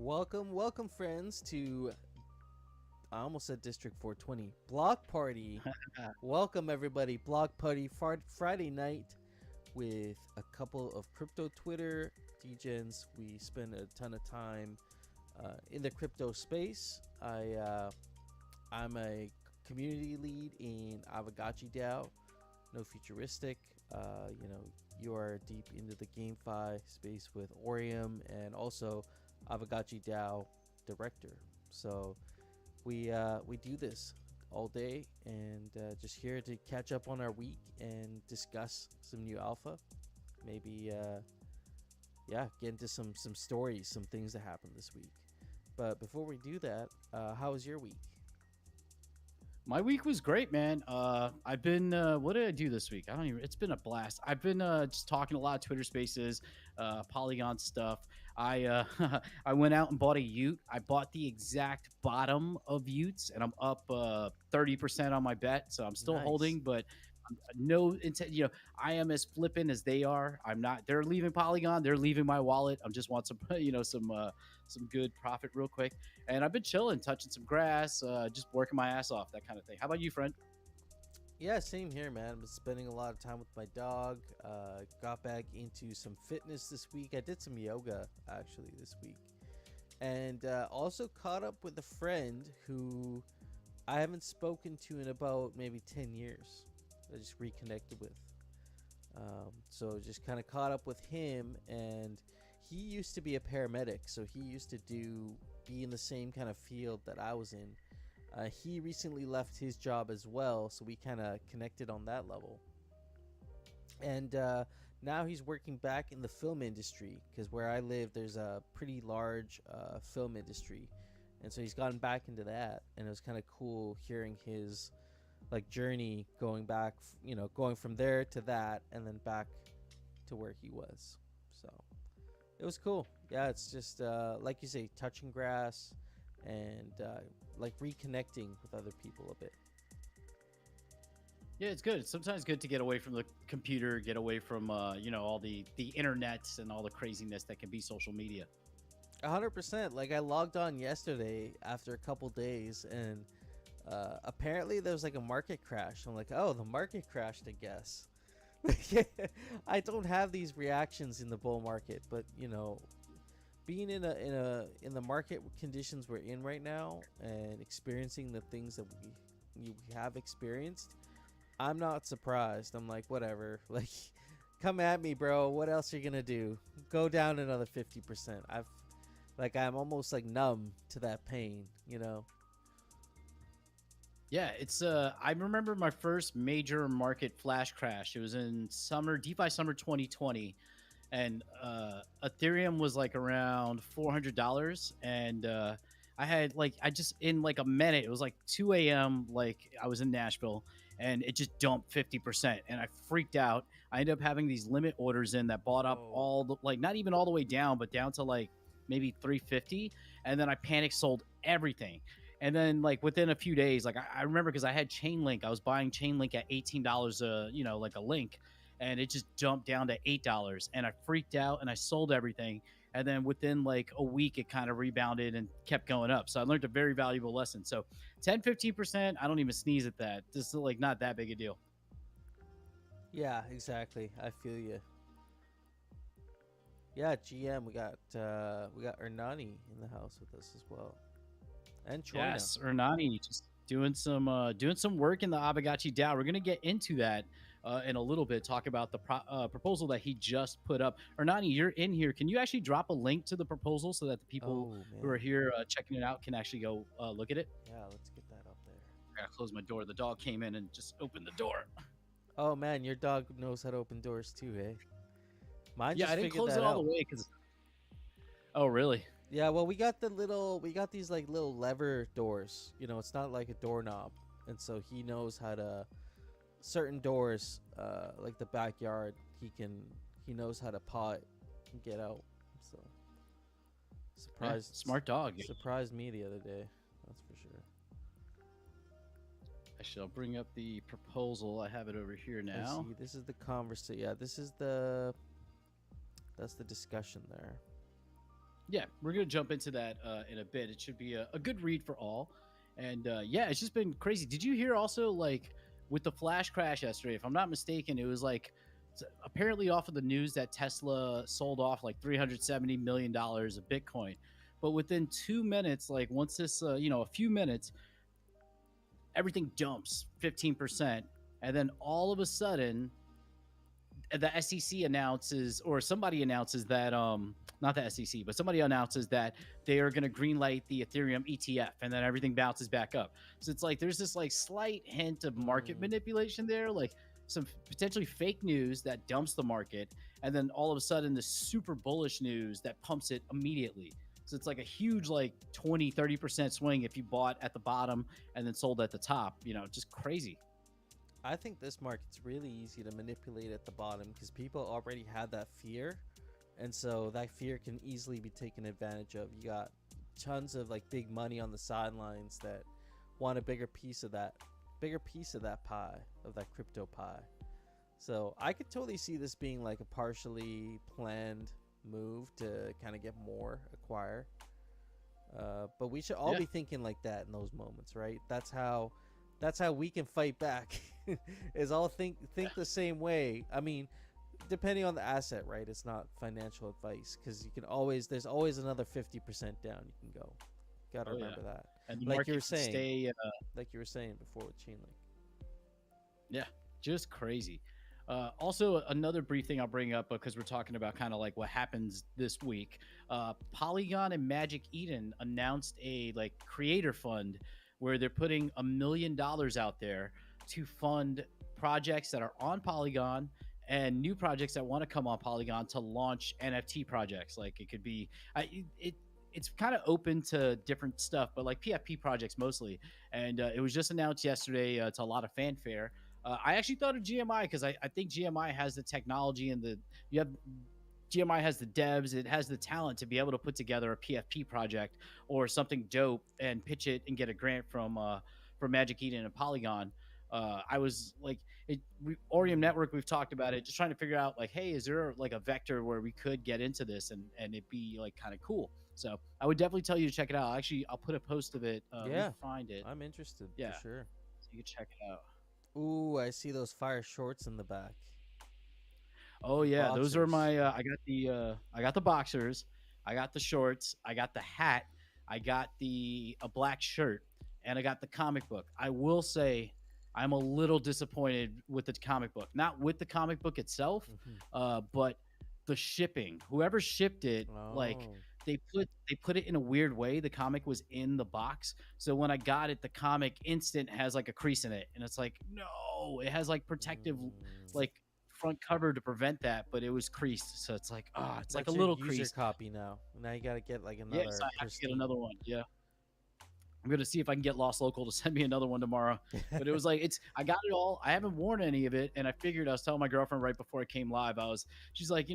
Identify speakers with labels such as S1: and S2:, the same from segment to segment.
S1: Welcome, friends, to I almost said District 420 Block Party. Welcome, everybody. Block Party Friday night with a couple of crypto Twitter degens. We spend a ton of time in the crypto space. I'm a community lead in Avagachi DAO, No Futuristic. You are deep into the GameFi space with Orium and also Avagachi DAO director. So we do this all day and just here to catch up on our week and discuss some new alpha. Maybe get into some stories, some things that happened this week. But before we do that, how was your week?
S2: My week was great, man. I've been, what did I do this week? It's been a blast. I've been just talking a lot of Twitter spaces, Polygon stuff. I I went out and bought a Ute. I bought the exact bottom of Utes and I'm up 30% on my bet. So I'm still
S1: Nice.
S2: holding, but no intent. I am as flippant as they are. I'm not. They're leaving Polygon. They're leaving my wallet. I just want some, some good profit real quick. And I've been chilling, touching some grass, just working my ass off, that kind of thing. How about you, friend?
S1: Yeah, same here, man. I've been spending a lot of time with my dog. Got back into some fitness this week. I did some yoga actually this week, and also caught up with a friend who I haven't spoken to in about maybe 10 years. I just reconnected with. So just kind of caught up with him, and he used to be a paramedic, so he used to be in the same kind of field that I was in. He recently left his job as well, so we kind of connected on that level. And now he's working back in the film industry, because where I live, there's a pretty large film industry, and so he's gotten back into that. And it was kind of cool hearing his journey going back, going from there to that, and then back to where he was. So it was cool. Yeah, it's just like you say, touching grass and reconnecting with other people a bit.
S2: Yeah, it's good. It's sometimes good to get away from the computer, get away from all the internets and all the craziness that can be social media.
S1: 100%. Like, I logged on yesterday after a couple days, and apparently there was a market crash. I'm like, oh, the market crashed, I guess. I don't have these reactions in the bull market, but being in the market conditions we're in right now and experiencing the things that we have experienced, I'm not surprised. I'm like, whatever. Come at me, bro. What else are you gonna do? Go down another 50%. I'm almost numb to that pain,
S2: Yeah, it's I remember my first major market flash crash. It was in DeFi summer 2020, and Ethereum was around $400, and I had I just in a minute, it was 2 a.m. I was in Nashville, and it just dumped 50%, and I freaked out. I ended up having these limit orders in that bought up all the not even all the way down, but down to maybe 350, and then I panic sold everything. And then within a few days, I remember because I had Chainlink, I was buying Chainlink at $18 a link, and it just jumped down to $8, and I freaked out and I sold everything. And then within a week, it kind of rebounded and kept going up. So I learned a very valuable lesson. So 10-15%, I don't even sneeze at that. This is not that big a deal.
S1: Yeah, exactly. I feel you. Yeah, GM, we got Ernani in the house with us as well. And Choina.
S2: Yes, Ernani just doing some work in the Avagachi DAO. We're gonna get into that in a little bit. Talk about the proposal that he just put up. Ernani, you're in here. Can you actually drop a link to the proposal so that the people who are here checking it out can actually go look at it?
S1: Yeah, let's get that up there.
S2: I gotta close my door. The dog came in and just opened the door.
S1: Oh man, your dog knows how to open doors too, eh?
S2: Mine I didn't close it all the way because. Oh really?
S1: Yeah, well, we got these little lever doors. It's not like a doorknob, and so he knows how to certain doors, like the backyard. He knows how to paw it and get out. So
S2: smart dog.
S1: Surprised me the other day. That's for sure.
S2: Actually, I'll bring up the proposal. I have it over here now.
S1: See, this is the conversation. Yeah, that's the discussion there.
S2: Yeah, we're gonna jump into that in a bit. It should be a good read for all, and yeah, it's just been crazy. Did you hear also like with the flash crash yesterday? If I'm not mistaken, it was like apparently off of the news that Tesla sold off like $370 million of Bitcoin, but within 2 minutes, like once this a few minutes, everything jumps 15%, and then all of a sudden the SEC announces, or somebody announces that not the SEC, but somebody announces that they are going to greenlight the Ethereum ETF, and then everything bounces back up. So it's like there's this like slight hint of market manipulation there, like some potentially fake news that dumps the market, and then all of a sudden the super bullish news that pumps it immediately. So it's like a huge like 20-30% swing if you bought at the bottom and then sold at the top, just crazy.
S1: I think this market's really easy to manipulate at the bottom because people already have that fear, and so that fear can easily be taken advantage of. You got tons of like big money on the sidelines that want a bigger piece of that pie, of that crypto pie. So I could totally see this being like a partially planned move to kind of get more acquire. But we should all be thinking like that in those moments, right? That's how we can fight back. Is all think the same way. I mean, depending on the asset, right? It's not financial advice because there's always another 50% down you can go. Gotta remember that.
S2: And the
S1: like
S2: market
S1: you were
S2: can
S1: saying,
S2: stay,
S1: like you were saying before with Chainlink.
S2: yeah, just crazy. Also, another brief thing I'll bring up because we're talking about kind of like what happens this week. Polygon and Magic Eden announced a like creator fund where they're putting $1 million out there to fund projects that are on Polygon and new projects that want to come on Polygon to launch NFT projects. Like it could be, it's kind of open to different stuff, but like PFP projects mostly. And it was just announced yesterday to a lot of fanfare. I actually thought of GMI because I think GMI has the technology and GMI has the devs, it has the talent to be able to put together a PFP project or something dope and pitch it and get a grant from Magic Eden and Polygon. I was like, Orium Network, we've talked about it, just trying to figure out like, hey, is there like a vector where we could get into this and it be like kind of cool? So I would definitely tell you to check it out. Actually, I'll put a post of it. Let me find it.
S1: I'm interested
S2: Yeah,
S1: for sure.
S2: so you can check it out.
S1: Ooh, I see those fire shorts in the back.
S2: Oh yeah, those are
S1: Boxers.
S2: my. I got the boxers, I got the shorts, I got the hat, I got the a black shirt, and I got the comic book. I will say, I'm a little disappointed with the comic book. Not with the comic book itself, but the shipping. Whoever shipped it, like
S1: Oh.
S2: they put it in a weird way. The comic was in the box, so when I got it, the comic instant has like a crease in it, and it's like no, it has like protective, like front cover to prevent that, but it was creased, so it's like it's like a
S1: That's your
S2: little
S1: user
S2: creased.
S1: copy now. Now you gotta get like
S2: Yes,
S1: another
S2: I have to get
S1: pristine.
S2: another one. Yeah, I'm gonna see if I can get Lost Local to send me another one tomorrow. But it was like I got it all. I haven't worn any of it, and I figured I was telling my girlfriend right before it came live. She's like,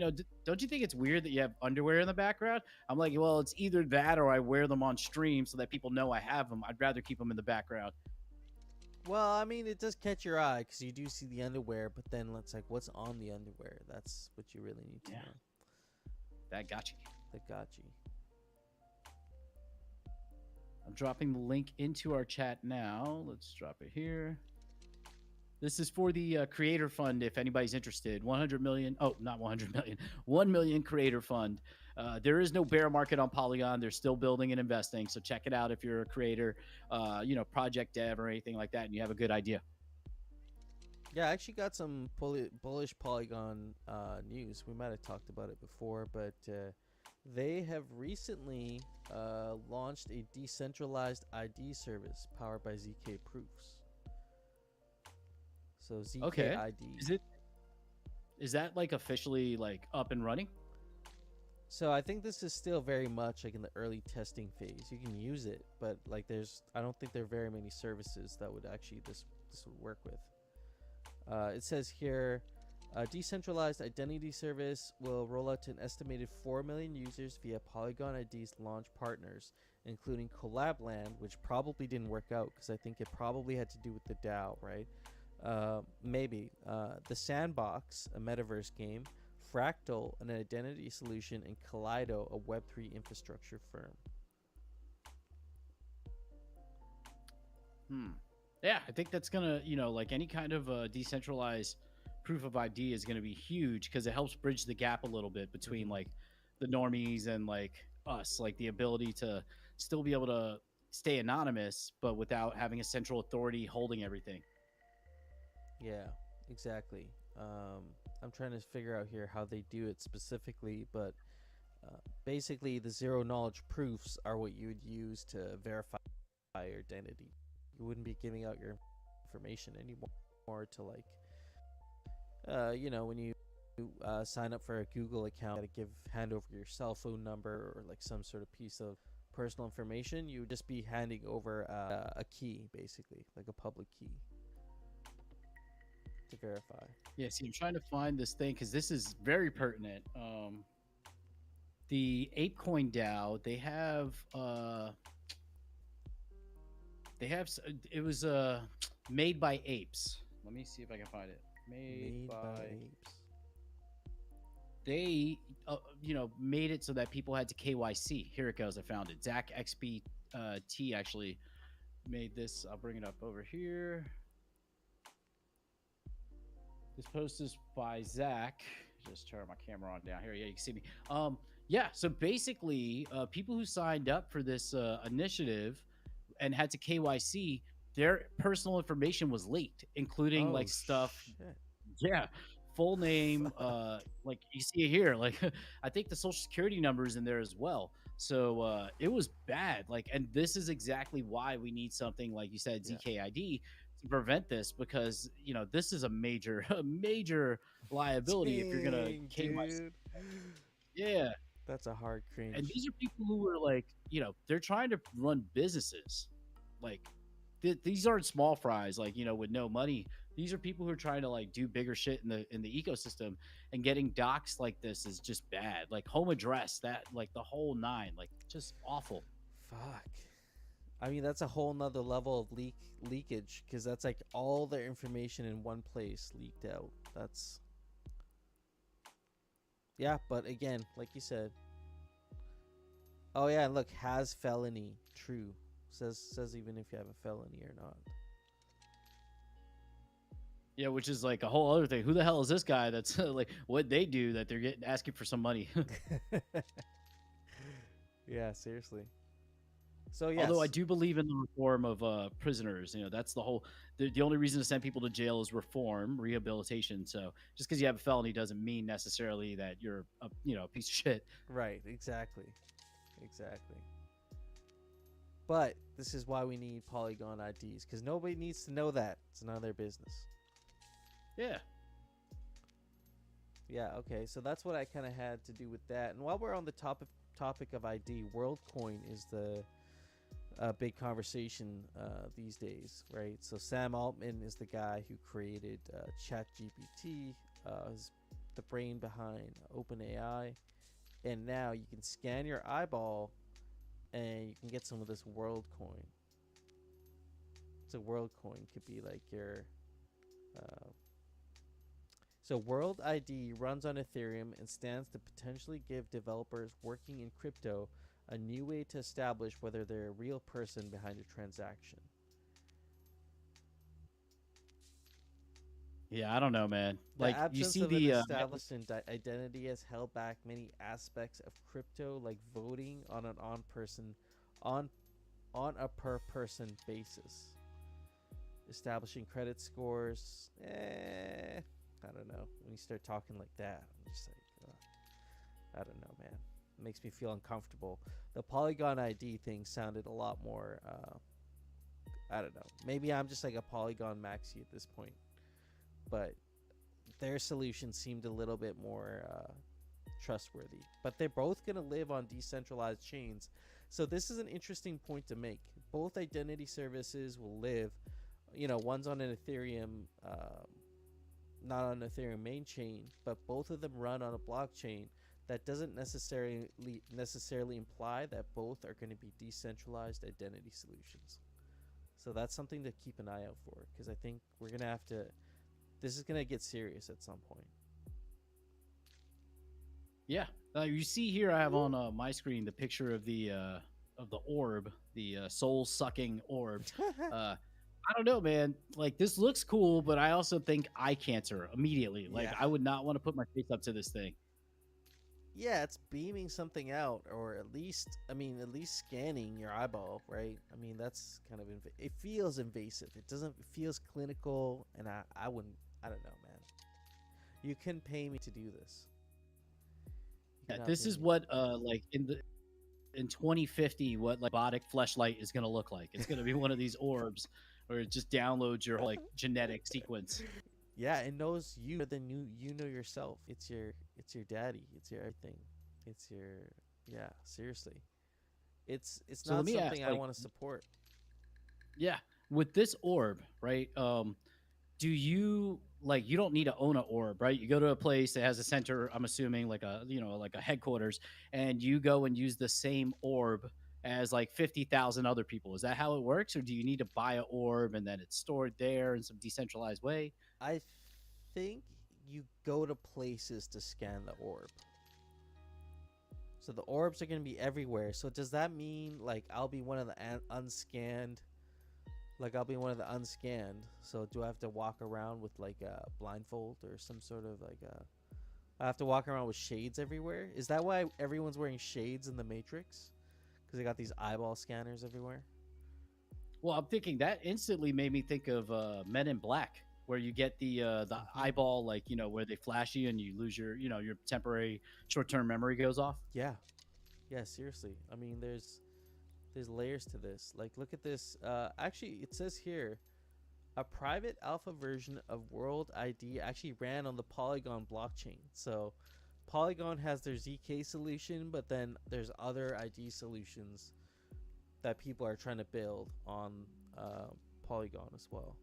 S2: don't you think it's weird that you have underwear in the background? I'm like, well, it's either that or I wear them on stream so that people know I have them. I'd rather keep them in the background.
S1: Well, I mean, it does catch your eye because you do see the underwear, but then it's like, what's on the underwear? That's what you really need to know.
S2: That got you.
S1: The gotcha.
S2: I'm dropping the link into our chat now. Let's drop it here. This is for the creator fund. If anybody's interested, 100 million. Oh, not 100 million. 1 million creator fund. There is no bear market on Polygon. They're still building and investing. So check it out if you're a creator, project dev or anything like that, and you have a good idea.
S1: Yeah, I actually got some bullish Polygon news. We might have talked about it before, but they have recently launched a decentralized ID service powered by ZK Proofs. So ZK ID.
S2: Is that like officially like up and running?
S1: So I think this is still very much like in the early testing phase. You can use it, but like I don't think there are very many services that would actually this would work with. It says here, a decentralized identity service will roll out to an estimated 4 million users via Polygon ID's launch partners, including Collabland, which probably didn't work out because I think it probably had to do with the DAO, right? Maybe. The Sandbox, a metaverse game, Fractal, an identity solution, and Kaleido, a Web3 infrastructure firm.
S2: Yeah, I think that's gonna, like any kind of decentralized proof of ID is gonna be huge because it helps bridge the gap a little bit between like the normies and like us, like the ability to still be able to stay anonymous, but without having a central authority holding everything.
S1: Yeah, exactly. I'm trying to figure out here how they do it specifically, but basically the zero knowledge proofs are what you would use to verify your identity. You wouldn't be giving out your information anymore to like, when you sign up for a Google account, you gotta hand over your cell phone number or like some sort of piece of personal information. You would just be handing over a key, basically, like a public key to verify.
S2: Yeah, see, I'm trying to find this thing because this is very pertinent. The ApeCoin DAO, it was made by apes. Let me see if I can find it. Made by
S1: apes.
S2: They made it so that people had to KYC. Here it goes. I found it. Zach XBT actually made this. I'll bring it up over here. This post is by Zach. Just turn my camera on down here. Yeah, you can see me. Yeah, so basically, people who signed up for this initiative and had to KYC, their personal information was leaked, including stuff.
S1: Shit.
S2: Yeah, full name. Like you see it here. Like I think the social security number is in there as well. So it was bad. Like, and this is exactly why we need something like you said, ZKID, to prevent this, because this is a major liability. If you're gonna KYC. Yeah,
S1: that's a hard cringe.
S2: And these are people who are like, they're trying to run businesses. Like these aren't small fries, like, with no money. These are people who are trying to like do bigger shit in the ecosystem, and getting doxxed like this is just bad. Like home address, that like the whole nine, like just awful.
S1: Fuck. I mean, that's a whole nother level of leakage, because that's like all their information in one place leaked out. That's, yeah, but again, like you said. Oh yeah, and look, has felony, true. Says even if you have a felony or not.
S2: Yeah, which is like a whole other thing. Who the hell is this guy that's like what they do that they're asking for some money?
S1: Yeah, seriously. So yes.
S2: Although I do believe in the reform of prisoners, that's the whole. The only reason to send people to jail is reform, rehabilitation. So just because you have a felony doesn't mean necessarily that you're a piece of shit.
S1: Right. Exactly. But this is why we need Polygon IDs, because nobody needs to know that. It's none of their business.
S2: Yeah.
S1: Yeah. Okay. So that's what I kind of had to do with that. And while we're on the topic of ID, WorldCoin is the big conversation these days, right? So Sam Altman is the guy who created ChatGPT, is the brain behind OpenAI, and now you can scan your eyeball and you can get some of this WorldCoin. So WorldCoin could be like your so World ID runs on Ethereum and stands to potentially give developers working in crypto a new way to establish whether they're a real person behind a transaction.
S2: Yeah, I don't know, man.
S1: The
S2: like
S1: absence
S2: you see
S1: of
S2: the
S1: an established identity has held back many aspects of crypto, like voting on an on a per person basis. Establishing credit scores, I don't know. When you start talking like that, I'm just like, I don't know, man. It makes me feel uncomfortable. The Polygon ID thing sounded a lot more, I don't know. Maybe I'm just like a Polygon maxi at this point. But their solution seemed a little bit more trustworthy. But they're both going to live on decentralized chains. So this is an interesting point to make. Both identity services will live, one's on an Ethereum, not on an Ethereum main chain, but both of them run on a blockchain. That doesn't necessarily imply that both are going to be decentralized identity solutions. So that's something to keep an eye out for, because I think we're going to have to, this is going to get serious at some point.
S2: Yeah. You see here, I have on my screen the picture of the orb, the soul sucking orb. I don't know, man. Like this looks cool, but I also think eye cancer immediately. Like
S1: Yeah.
S2: I would not want to put my face up to this thing.
S1: Yeah, it's beaming something out, or at least, I mean, at least scanning your eyeball, right? I mean, that's kind of, it feels invasive. It doesn't, it feels clinical, and I wouldn't, I don't know, man. You can pay me to do this. You
S2: Yeah,
S1: cannot
S2: this
S1: pay
S2: is
S1: me.
S2: what like in 2050, what like robotic fleshlight is gonna look like. It's gonna be one of these orbs where it just downloads your like genetic sequence.
S1: Yeah, it knows you more than you know yourself. It's your daddy. It's your everything. It's your, yeah, seriously. It's
S2: So let
S1: not
S2: me ask,
S1: something I
S2: like,
S1: want to support.
S2: yeah, with this orb, right? Do you like you don't need to own an orb, right? You go to a place that has a center, I'm assuming like a like a headquarters, and you go and use the same orb as like 50,000 other people. Is that how it works, or do you need to buy an orb and then it's stored there in some decentralized way?
S1: I think you go to places to scan the orb. So the orbs are going to be everywhere. So does that mean like I'll be one of the unscanned? Like I'll be one of the unscanned. So do I have to walk around with like a blindfold or some sort of like a? I have to walk around with shades everywhere. Is that why everyone's wearing shades in the Matrix? Because they got these eyeball scanners everywhere.
S2: Well, I'm thinking that instantly made me think of Men in Black, where you get the
S1: Mm-hmm.
S2: eyeball, like where they flash you and you lose your your temporary short-term memory goes off.
S1: Yeah, yeah. Seriously, I mean, there's layers to this. Like, look at this. Actually, it says here a private alpha version of World ID actually ran on the Polygon blockchain. So Polygon has their ZK solution, but then there's other ID solutions that people are trying to build on Polygon as well.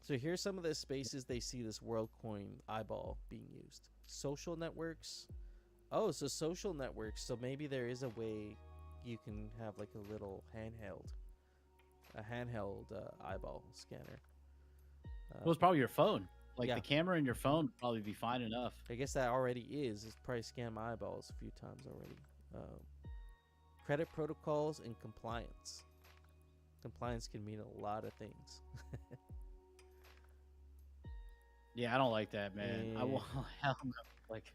S1: So here's some of the spaces they see this WorldCoin eyeball being used. Social networks. Oh, so social networks. So maybe there is a way you can have like a little handheld eyeball scanner.
S2: Well, it's probably your phone. Like
S1: Yeah,
S2: the camera in your phone would probably be fine enough.
S1: I guess that already is. It's probably scanned my eyeballs a few times already. Credit protocols and compliance. Compliance can mean a lot of things.
S2: Yeah, I don't like that, man. I will hell no. Like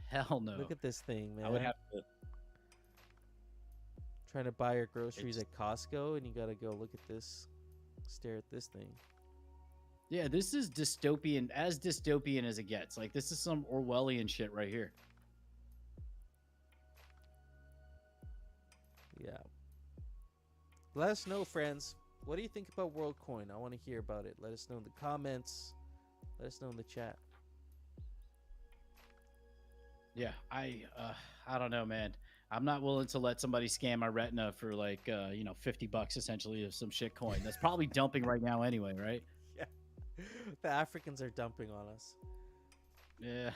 S2: hell no.
S1: Look at this thing, man.
S2: I would have to.
S1: Trying to buy your groceries at Costco, and you gotta go look at this, stare at this thing.
S2: Yeah, this is dystopian, as dystopian as it gets. Like this is some Orwellian shit right here.
S1: Yeah. Let us know, friends. What do you think about WorldCoin? I want to hear about it. Let us know in the comments. Let us know in the chat.
S2: Yeah, I don't know, man. I'm not willing to let somebody scan my retina for like $50 essentially of some shit coin. That's probably dumping right now anyway, right?
S1: Yeah. The Africans are dumping on us.
S2: Yeah.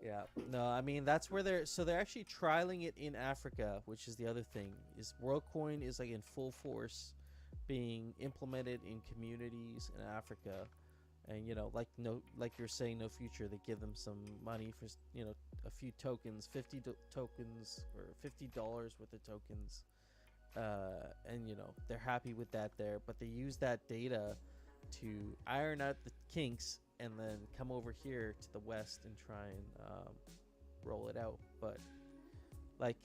S1: Yeah. No, I mean that's where they're actually trialing it in Africa, which is the other thing. Is WorldCoin is like in full force being implemented in communities in Africa. And like like you're saying, no future. They give them some money for a few tokens, tokens or $50 worth of tokens, and they're happy with that there. But they use that data to iron out the kinks and then come over here to the West and try and roll it out. But like,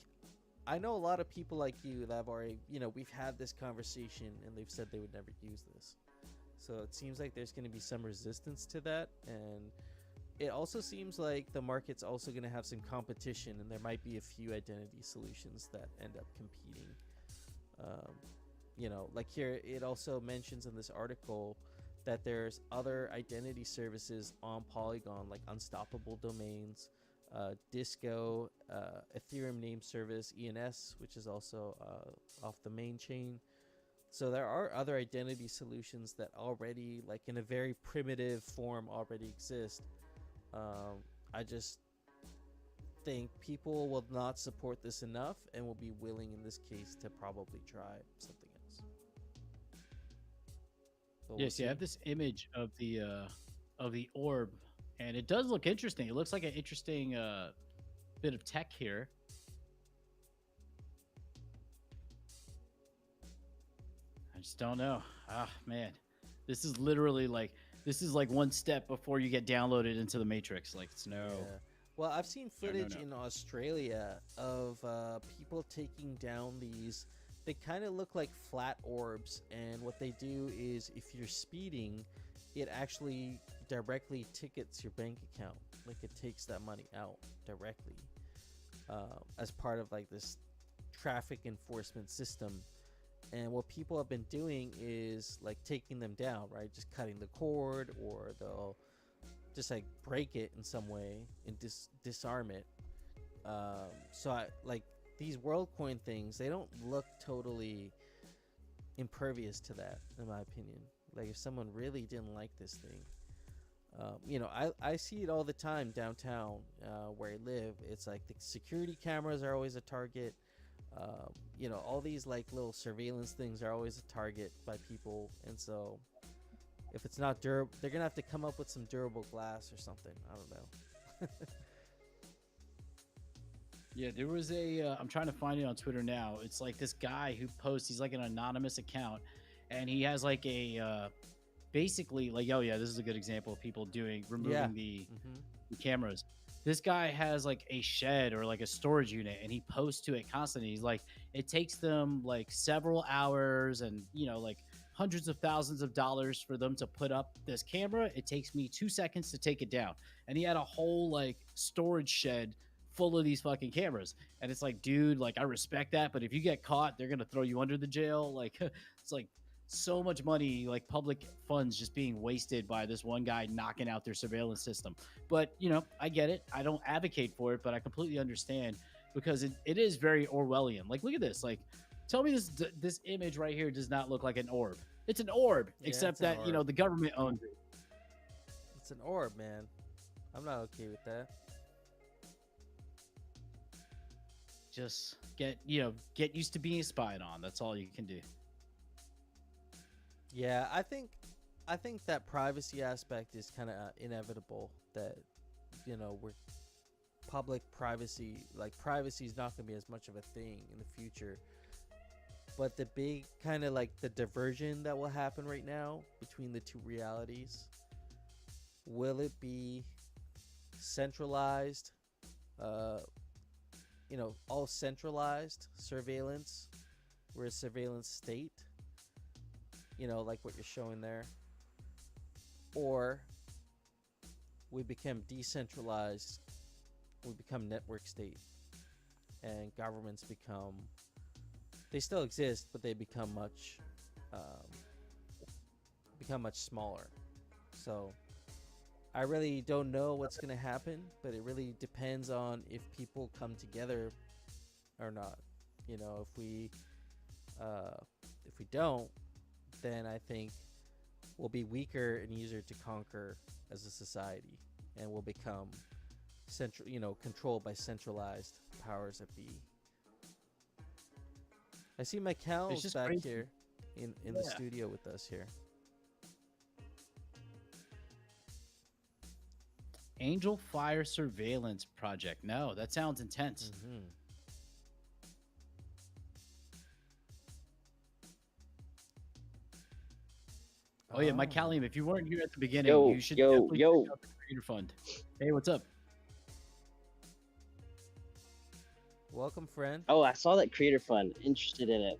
S1: I know a lot of people like you that have already we've had this conversation and they've said they would never use this. So it seems like there's going to be some resistance to that, and it also seems like the market's also going to have some competition, and there might be a few identity solutions that end up competing. Like here, it also mentions in this article that there's other identity services on Polygon, like Unstoppable Domains, Disco, Ethereum Name Service, ENS, which is also off the main chain. So there are other identity solutions that already, like in a very primitive form, already exist. I just think people will not support this enough and will be willing in this case to probably try something else. But
S2: Yes, yeah, I have this image of the orb, And it does look interesting. It looks like an interesting bit of tech here. I just don't know. Ah, man. This is literally like one step before you get downloaded into the Matrix. Like, it's no.
S1: Yeah. Well, I've seen footage
S2: no.
S1: in Australia of people taking down these. They kind of look like flat orbs, and what they do is, if you're speeding, it actually directly tickets your bank account. Like, it takes that money out directly as part of like this traffic enforcement system. And what people have been doing is like taking them down, right? Just cutting the cord, or they'll just like break it in some way and disarm it. So I like these WorldCoin things. They don't look totally impervious to that, in my opinion. Like, if someone really didn't like this thing, you know, I see it all the time downtown where I live. It's like the security cameras are always a target. You know, all these like little surveillance things are always a target by people, and so if it's not durable, they're gonna have to come up with some durable glass or something. I don't know.
S2: Yeah, there was a. I'm trying to find it on Twitter now. It's like this guy who posts. He's like an anonymous account, and he has like a basically like, oh yeah, this is a good example of people removing the cameras. This guy has like a shed or like a storage unit, and he posts to it constantly. He's like, it takes them like several hours and, you know, like hundreds of thousands of dollars for them to put up this camera. It takes me 2 seconds to take it down. And he had a whole like storage shed full of these fucking cameras. And it's like, dude, like, I respect that, but if you get caught, they're gonna throw you under the jail. Like, it's like so much money, like public funds just being wasted by this one guy knocking out their surveillance system. But, you know, I get it. I don't advocate for it, but I completely understand, because it is very Orwellian. Like, look at this. Like, tell me this image right here does not look like an orb. It's an orb,
S1: Yeah,
S2: except
S1: it's an
S2: that,
S1: orb.
S2: you know, the government owns it.
S1: It's an orb, man. I'm not okay with that.
S2: Just get used to being spied on. That's all you can do.
S1: Yeah, I think that privacy aspect is kind of inevitable. That, you know, we're public privacy, like, privacy is not going to be as much of a thing in the future. But the big kind of like the diversion that will happen right now between the two realities, will it be centralized, you know, all centralized surveillance? We're a surveillance state, you know, like what you're showing there, or we become decentralized, we become network state, and governments become, they still exist, but they become much smaller. So I really don't know what's going to happen, but it really depends on if people come together or not. You know, if we don't, then I think we'll be weaker and easier to conquer as a society, and we'll become controlled by centralized powers that be. I see my cows back
S2: crazy
S1: here in the studio with us here.
S2: Angel Fire Surveillance Project. No, that sounds intense.
S1: Mm-hmm.
S2: Oh yeah, Mike Callium, if you weren't here at the beginning, you should definitely check out the Creator Fund. Hey, what's up?
S1: Welcome, friend.
S3: Oh, I saw that Creator Fund. Interested in it.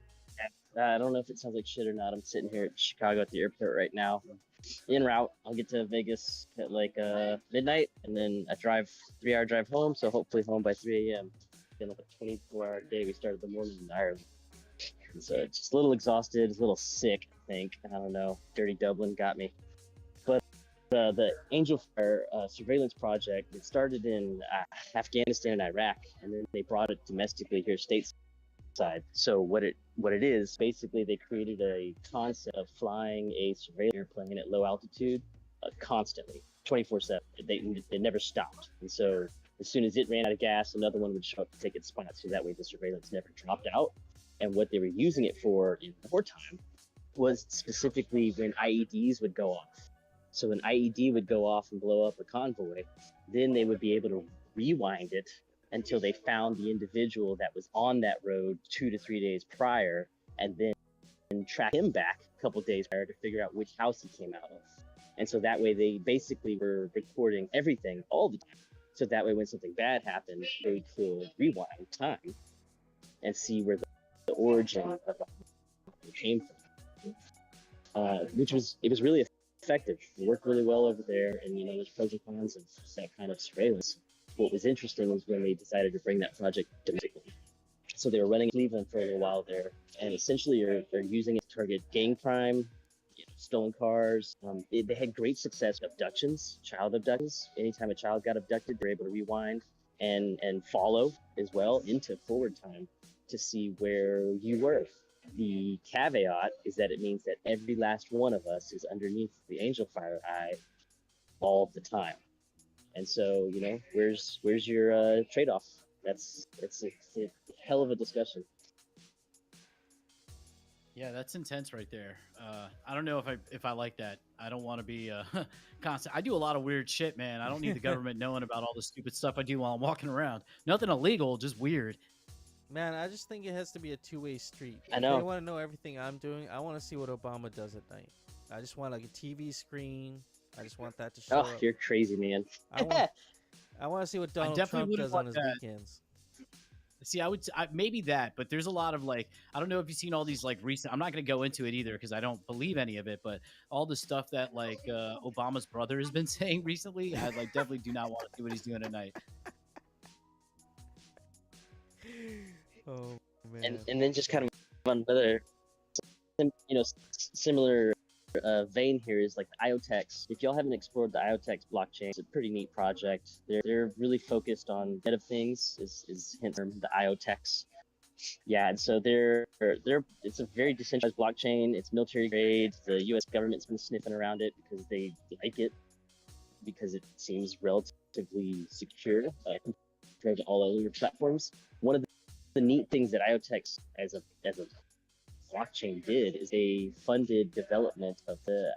S3: I don't know if it sounds like shit or not. I'm sitting here at Chicago at the airport right now. En route. I'll get to Vegas at like midnight, and then I drive 3-hour drive home. So hopefully home by 3 a.m. Been like a 24-hour day. We started the morning in Ireland. And so just a little exhausted, a little sick, I think. I don't know. Dirty Dublin got me. But the Angel Fire surveillance project, it started in Afghanistan and Iraq, and then they brought it domestically here stateside. So what it is, basically they created a concept of flying a surveillance airplane at low altitude constantly, 24/7. They never stopped. And so as soon as it ran out of gas, another one would show up to take its spot. So that way the surveillance never dropped out. And what they were using it for in wartime was specifically when IEDs would go off. So an IED would go off and blow up a convoy. Then they would be able to rewind it until they found the individual that was on that road 2 to 3 days prior, and then track him back a couple days prior to figure out which house he came out of. And so that way they basically were recording everything all the time. So that way when something bad happened, they could rewind time and see where the origin of the came from. Which was really effective. It worked really well over there, and there's pros and cons of that kind of surveillance. What was interesting was when they decided to bring that project domestically. So they were running in Cleveland for a little while there, and essentially they're using it to target gang crime, stolen cars. They had great success with abductions, child abductions. Anytime a child got abducted, they're able to rewind and follow as well into forward time to see where you were. The caveat is that it means that every last one of us is underneath the angel fire eye all the time. And so, where's your trade-off? It's a hell of a discussion.
S2: Yeah, that's intense right there. I don't know if I like that. I don't want to be constant. I do a lot of weird shit, man. I don't need the government knowing about all the stupid stuff I do while I'm walking around. Nothing illegal, just weird.
S1: Man, I just think it has to be a two-way street.
S3: I know.
S1: If they want to know everything I'm doing, I want to see what Obama does at night. I just want like a TV screen. I just want that to show up.
S3: You're crazy, man.
S1: I want to see what Donald Trump does on his weekends.
S2: See, I would maybe that, but there's a lot of I don't know if you've seen all these recent. I'm not going to go into it either because I don't believe any of it. But all the stuff that Obama's brother has been saying recently, I definitely do not want to see what he's doing at night.
S1: Oh man!
S3: And then just kind of on another, similar vein here is the IoTex. If y'all haven't explored the IoTex blockchain, it's a pretty neat project. They're really focused on Internet of Things, is hence the IoTex. Yeah, and so it's a very decentralized blockchain. It's military grade. The U.S. government's been sniffing around it because they like it, because it seems relatively secure compared to all other platforms. One of the neat things that IoTex as a blockchain did is they funded development of the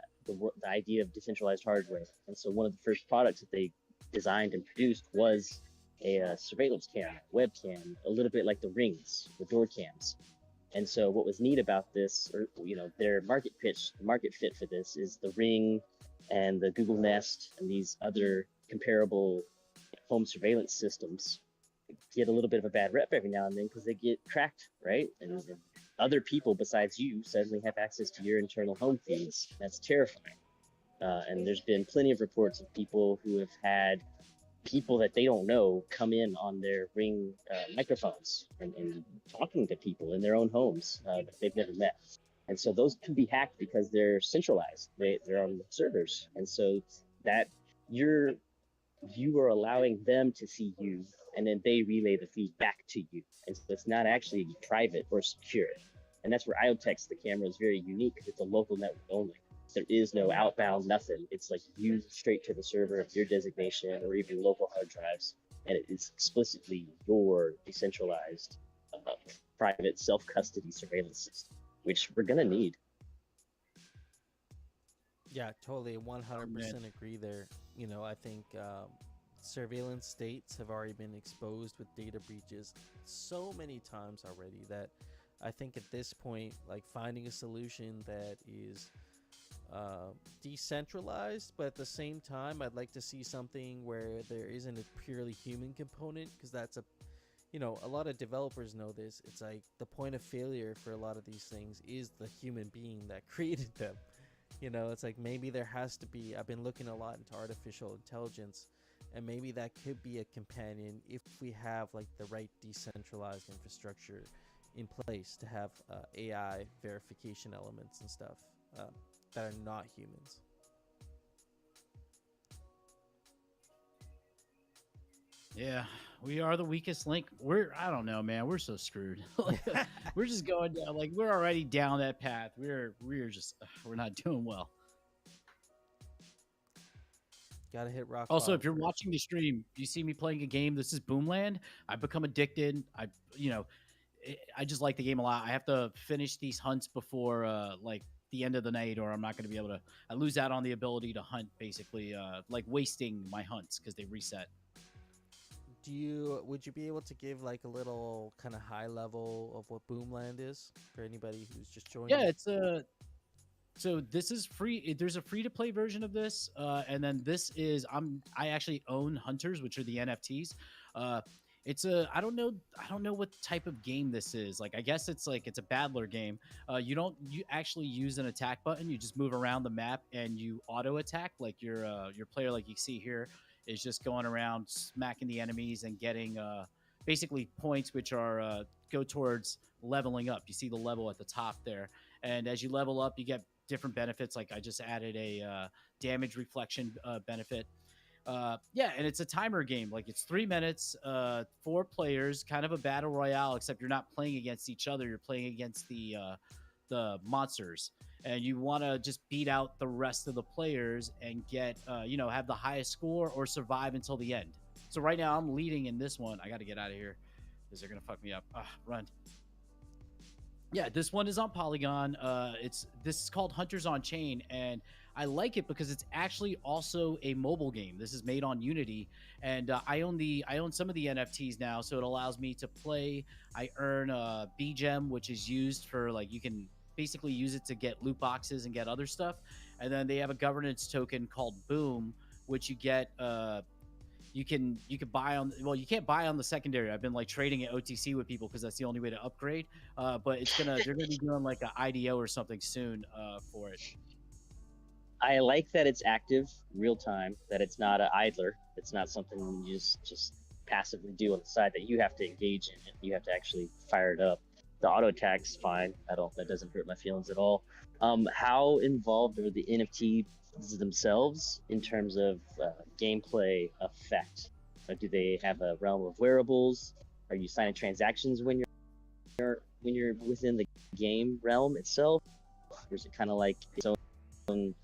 S3: idea of decentralized hardware. And so one of the first products that they designed and produced was a surveillance cam, webcam, a little bit like the Rings, the door cams. And so what was neat about this, or their market fit for this is the Ring and the Google Nest and these other comparable home surveillance systems get a little bit of a bad rep every now and then because they get cracked, right? And other people besides you suddenly have access to your internal home feeds. That's terrifying. And there's been plenty of reports of people who have had people that they don't know come in on their Ring microphones and talking to people in their own homes that they've never met. And so those can be hacked because they're centralized. They're on the servers. And so that you are allowing them to see you, and then they relay the feed back to you. And so it's not actually private or secure. And that's where IoTex, the camera, is very unique because it's a local network only. There is no outbound, nothing. It's you straight to the server of your designation or even local hard drives. And it is explicitly your decentralized, private self-custody surveillance system, which we're going to need.
S1: Yeah, totally. 100% agree there. I think surveillance states have already been exposed with data breaches so many times already that I think at this point, finding a solution that is decentralized, but at the same time, I'd like to see something where there isn't a purely human component, because that's a lot of developers know this. It's the point of failure for a lot of these things is the human being that created them. It's maybe there has to be, I've been looking a lot into artificial intelligence, and maybe that could be a companion if we have the right decentralized infrastructure in place to have AI verification elements and stuff that are not humans.
S2: Yeah, we are the weakest link. I don't know, man. We're so screwed. We're just going down, we're already down that path. We're not doing well.
S1: Gotta hit rock.
S2: Also, if you're watching the stream, you see me playing a game. This is Boomland. I've become addicted. I just like the game a lot. I have to finish these hunts before the end of the night, or I'm not going to be able to. I lose out on the ability to hunt, basically, like wasting my hunts because they reset.
S1: Would you be able to give like a little kind of high level of what Boomland is for anybody who's just joining?
S2: Yeah, it's a. So this is free. There's a free to play version of this, and then this is I actually own Hunters, which are the NFTs. It's a I don't know what type of game this is. Like I guess it's a battler game. You actually use an attack button. You just move around the map and you auto attack. Like your player, like you see here, is just going around smacking the enemies and getting basically points, which are go towards leveling up. You see the level at the top there, and as you level up, you get different benefits. Like I just added a damage reflection benefit. Yeah, and it's a timer game. Like it's 3 minutes, 4 players, kind of a battle royale, except you're not playing against each other. You're playing against the monsters, and you want to just beat out the rest of the players and get have the highest score or survive until the end. So right now I'm leading in this one. I got to get out of here because they're gonna fuck me up. Run. Yeah, this one is on Polygon. This is called Hunters on Chain, and I like it because it's actually also a mobile game. This is made on Unity, and I own some of the NFTs now, so it allows me to play. I earn BGem, which is used for you can basically use it to get loot boxes and get other stuff, and then they have a governance token called Boom, which you get. You can buy on, well, you can't buy on the secondary. I've been trading at OTC with people because that's the only way to upgrade. But they're gonna be doing like an IDO or something soon for it.
S3: I like that it's active real time, that it's not an idler. It's not something you just passively do on the side, that you have to engage in it. You have to actually fire it up. The auto attack's fine. That doesn't hurt my feelings at all. How involved are the NFT themselves in terms of gameplay effect? Do they have a realm of wearables? Are you signing transactions when you're within the game realm itself, or is it kind of like its own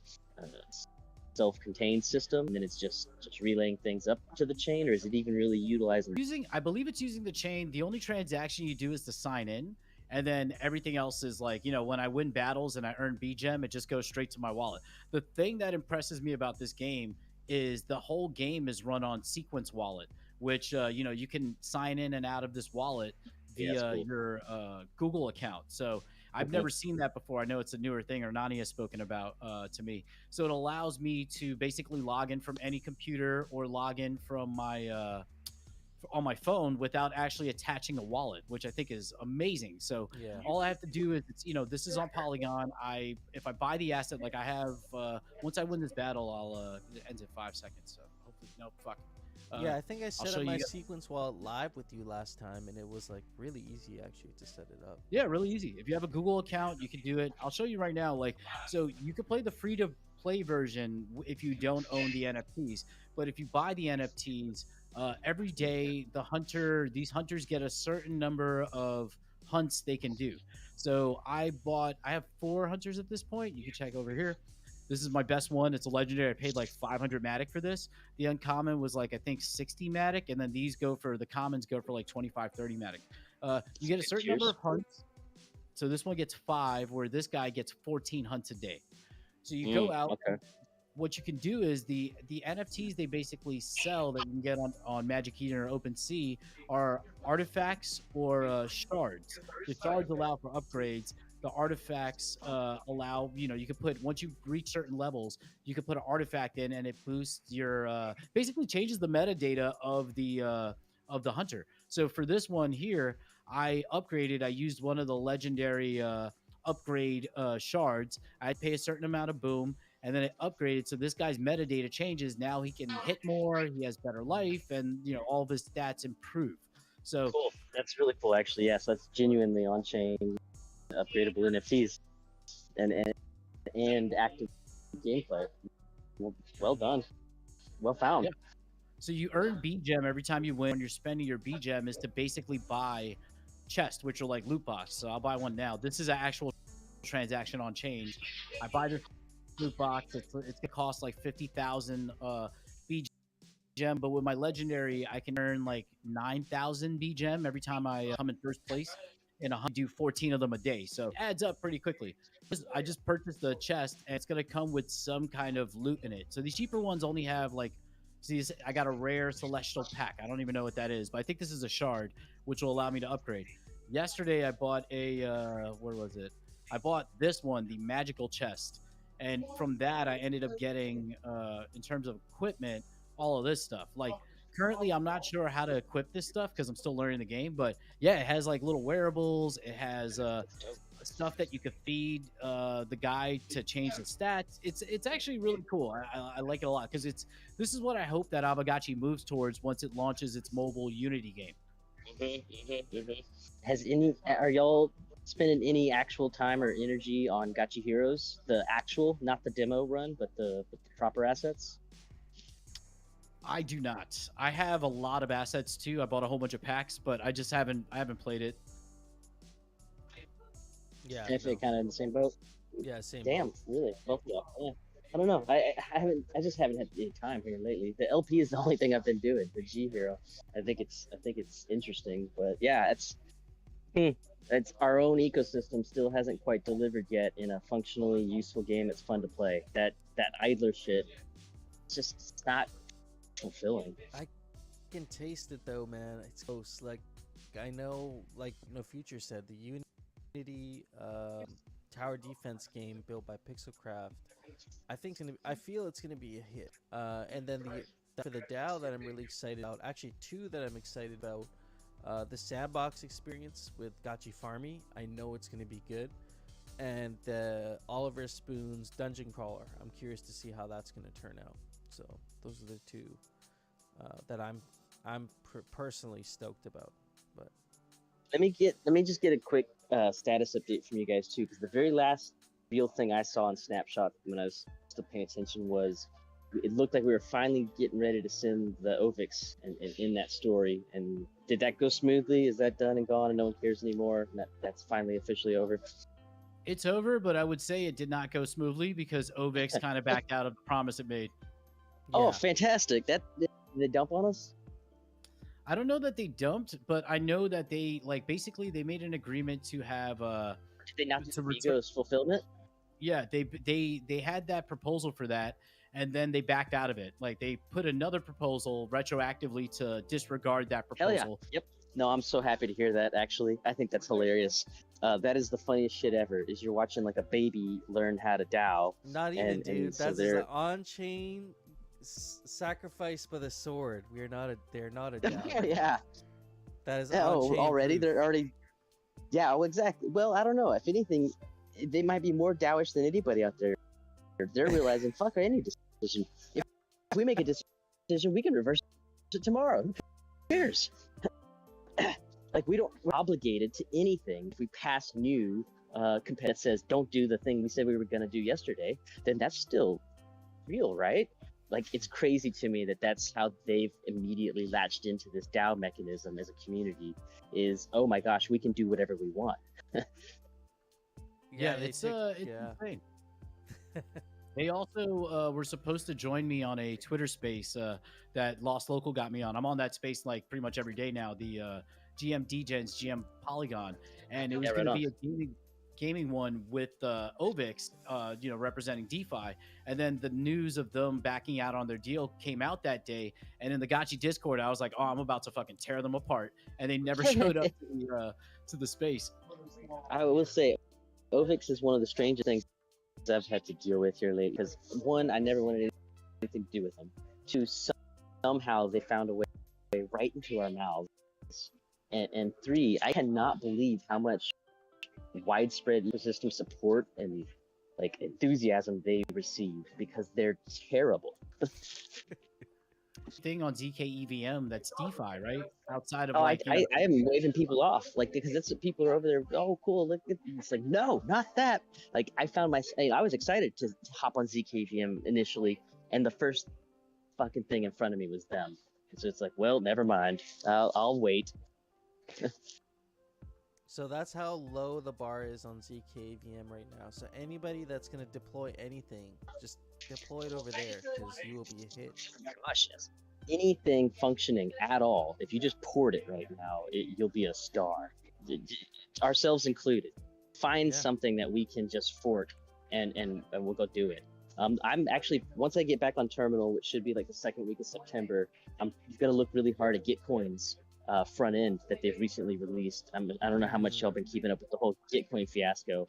S3: self-contained system, and then it's just relaying things up to the chain, or is it even really utilizing?
S2: I believe it's using the chain. The only transaction you do is to sign in. And then everything else is when I win battles and I earn BGem, it just goes straight to my wallet. The thing that impresses me about this game is the whole game is run on Sequence Wallet, which, you can sign in and out of this wallet via your Google account. So I've never seen that before. I know it's a newer thing, or Nani has spoken about to me. So it allows me to basically log in from any computer or log in from my on my phone without actually attaching a wallet, which I think is amazing. So all I have to do is, this is on Polygon. If I buy the asset, like I have, once I win this battle, it ends in 5 seconds. So hopefully, no, fuck.
S1: Yeah, I think I set up my Sequence wallet live with you last time, and it was really easy actually to set it up.
S2: Yeah, really easy. If you have a Google account, you can do it. I'll show you right now. So you can play the free to play version if you don't own the NFTs, but if you buy the NFTs, every day these hunters get a certain number of hunts they can do. So I have 4 hunters at this point. You can check over here. This is my best one. It's a legendary. I paid 500 Matic for this. The uncommon was I think 60 Matic, and then the commons go for 25, 30 Matic. You get a certain number of hunts. So this one gets 5, where this guy gets 14 hunts a day. So you go out.
S3: Okay.
S2: What you can do is the NFTs they basically sell that you can get on Magic Eden or OpenSea are artifacts or shards. The shards allow for upgrades. The artifacts allow, you can put, once you reach certain levels, you can put an artifact in, and it boosts your basically changes the metadata of the hunter. So for this one here, I used one of the legendary upgrade shards. I'd pay a certain amount of boom, and then it upgraded. So this guy's metadata changes. Now he can hit more. He has better life, and all of his stats improve. So
S3: cool. That's really cool, actually. Yes, that's genuinely on-chain upgradable NFTs and active gameplay. Well done. Well found.
S2: Yeah. So you earn BGem every time you win. When you're spending your BGem is to basically buy chests, which are like loot box. So I'll buy one now. This is an actual transaction on chain. I buy this loot box. It's gonna cost 50,000 BGem, but with my legendary, I can earn 9,000 BGem every time I come in first place. and do 14 of them a day. So it adds up pretty quickly. I just purchased the chest, and it's gonna come with some kind of loot in it. So these cheaper ones only have like, see, I got a rare celestial pack. I don't even know what that is, but I think this is a shard, which will allow me to upgrade. Yesterday, I bought a where was it? I bought this one, the magical chest, and from that, I ended up getting, in terms of equipment, all of this stuff. Like currently, I'm not sure how to equip this stuff because I'm still learning the game. But yeah, it has like little wearables. It has stuff that you could feed the guy to change the stats. It's actually really cool. I like it a lot because this is what I hope that Aavegotchi moves towards once it launches its mobile Unity game.
S3: Are y'all spending any actual time or energy on Gachi Heroes? The actual, not the demo run, but the proper assets?
S2: I do not. I have a lot of assets too. I bought a whole bunch of packs, but I haven't played it.
S1: Yeah.
S3: If it kind of in the same boat.
S1: Yeah, same.
S3: Damn,
S1: boat.
S3: really? Both of y'all. Yeah. I don't know. I just haven't had any time here lately. The LP is the only thing I've been doing. The G Hero. I think it's interesting, but yeah, it's our own ecosystem still hasn't quite delivered yet in a functionally useful game that's fun to play. That idler shit, it's not fulfilling.
S1: I can taste it though, man. It's close. Like I know, like No Future said, the Unity tower defense game built by Pixelcraft, I feel it's gonna be a hit. And then for the DAO that I'm really excited about, actually two that I'm excited about, the sandbox experience with Gachi Farmy, I know it's gonna be good, and the Oliver Spoon's dungeon crawler. I'm curious to see how that's gonna turn out. So those are the two that I'm personally stoked about. But
S3: let me just get a quick status update from you guys too, because the very last real thing I saw on Snapshot when I was still paying attention was it looked like we were finally getting ready to send the OVIX in that story. And did that go smoothly? Is that done and gone and no one cares anymore? That's finally officially over?
S2: It's over, but I would say it did not go smoothly because OVIX kind of backed out of the promise it made.
S3: Oh,
S1: yeah.
S3: fantastic. Did they dump on us?
S2: I don't know that they dumped, but I know that they basically they made an agreement to have
S3: Did they not do
S2: return-
S3: Migos fulfillment?
S2: Yeah, they had that proposal for that, and then they backed out of it. Like they put another proposal retroactively to disregard that proposal.
S3: Hell yeah. Yep. No, I'm so happy to hear that, actually. I think that's hilarious. That is the funniest shit ever, is you're watching like a baby learn how to DAO.
S1: not even, dude.
S3: And so
S1: That's
S3: they're-
S1: an on-chain sacrifice by the sword. They're not a DAO.
S3: Yeah.
S1: That is
S3: Oh,
S1: on-chain
S3: already?
S1: proof.
S3: They're already... Yeah, well, exactly. Well, I don't know. If anything, they might be more DAOish than anybody out there. They're realizing, fuck any decision. If we make a decision, we can reverse it tomorrow. Who cares? Like, we're obligated to anything. If we pass new that says, don't do the thing we said we were going to do yesterday, then that's still real, right? Like, it's crazy to me that that's how they've immediately latched into this DAO mechanism as a community is, oh my gosh, we can do whatever we want.
S2: Yeah,
S1: they
S2: it's
S1: took- yeah.
S2: insane. They also were supposed to join me on a Twitter space that Lost Local got me on. I'm on that space like pretty much every day now. The GM Degens, GM Polygon, and it was going to be a gaming one with OVIX, representing DeFi. And then the news of them backing out on their deal came out that day. And in the Gachi Discord, I was like, oh, I'm about to fucking tear them apart. And they never showed up to the space.
S3: I will say, OVIX is one of the strangest things I've had to deal with here lately. Because one, I never wanted anything to do with them. Two, somehow they found a way right into our mouths. And three, I cannot believe how much widespread ecosystem support and like enthusiasm they receive, because they're terrible.
S2: Thing on ZK EVM that's DeFi, right? Outside of
S3: I am waving people off, like, because that's what people are over there. Oh, cool! Look, it's like, no, not that. Like, I was excited to hop on ZKVM initially, and the first fucking thing in front of me was them. So it's like, well, never mind. I'll wait.
S1: So that's how low the bar is on ZKVM right now. So anybody that's going to deploy anything, just deploy it over there, because you will be a hit.
S3: Gosh, yes. Anything functioning at all, if you just port it right now, you'll be a star. ourselves included, find
S1: Yeah.
S3: something that we can just fork and we'll go do it. I'm actually, once I get back on terminal, which should be like the second week of September, I'm gonna look really hard at Gitcoin's front end that they've recently released. I don't know how much y'all been keeping up with the whole Gitcoin fiasco,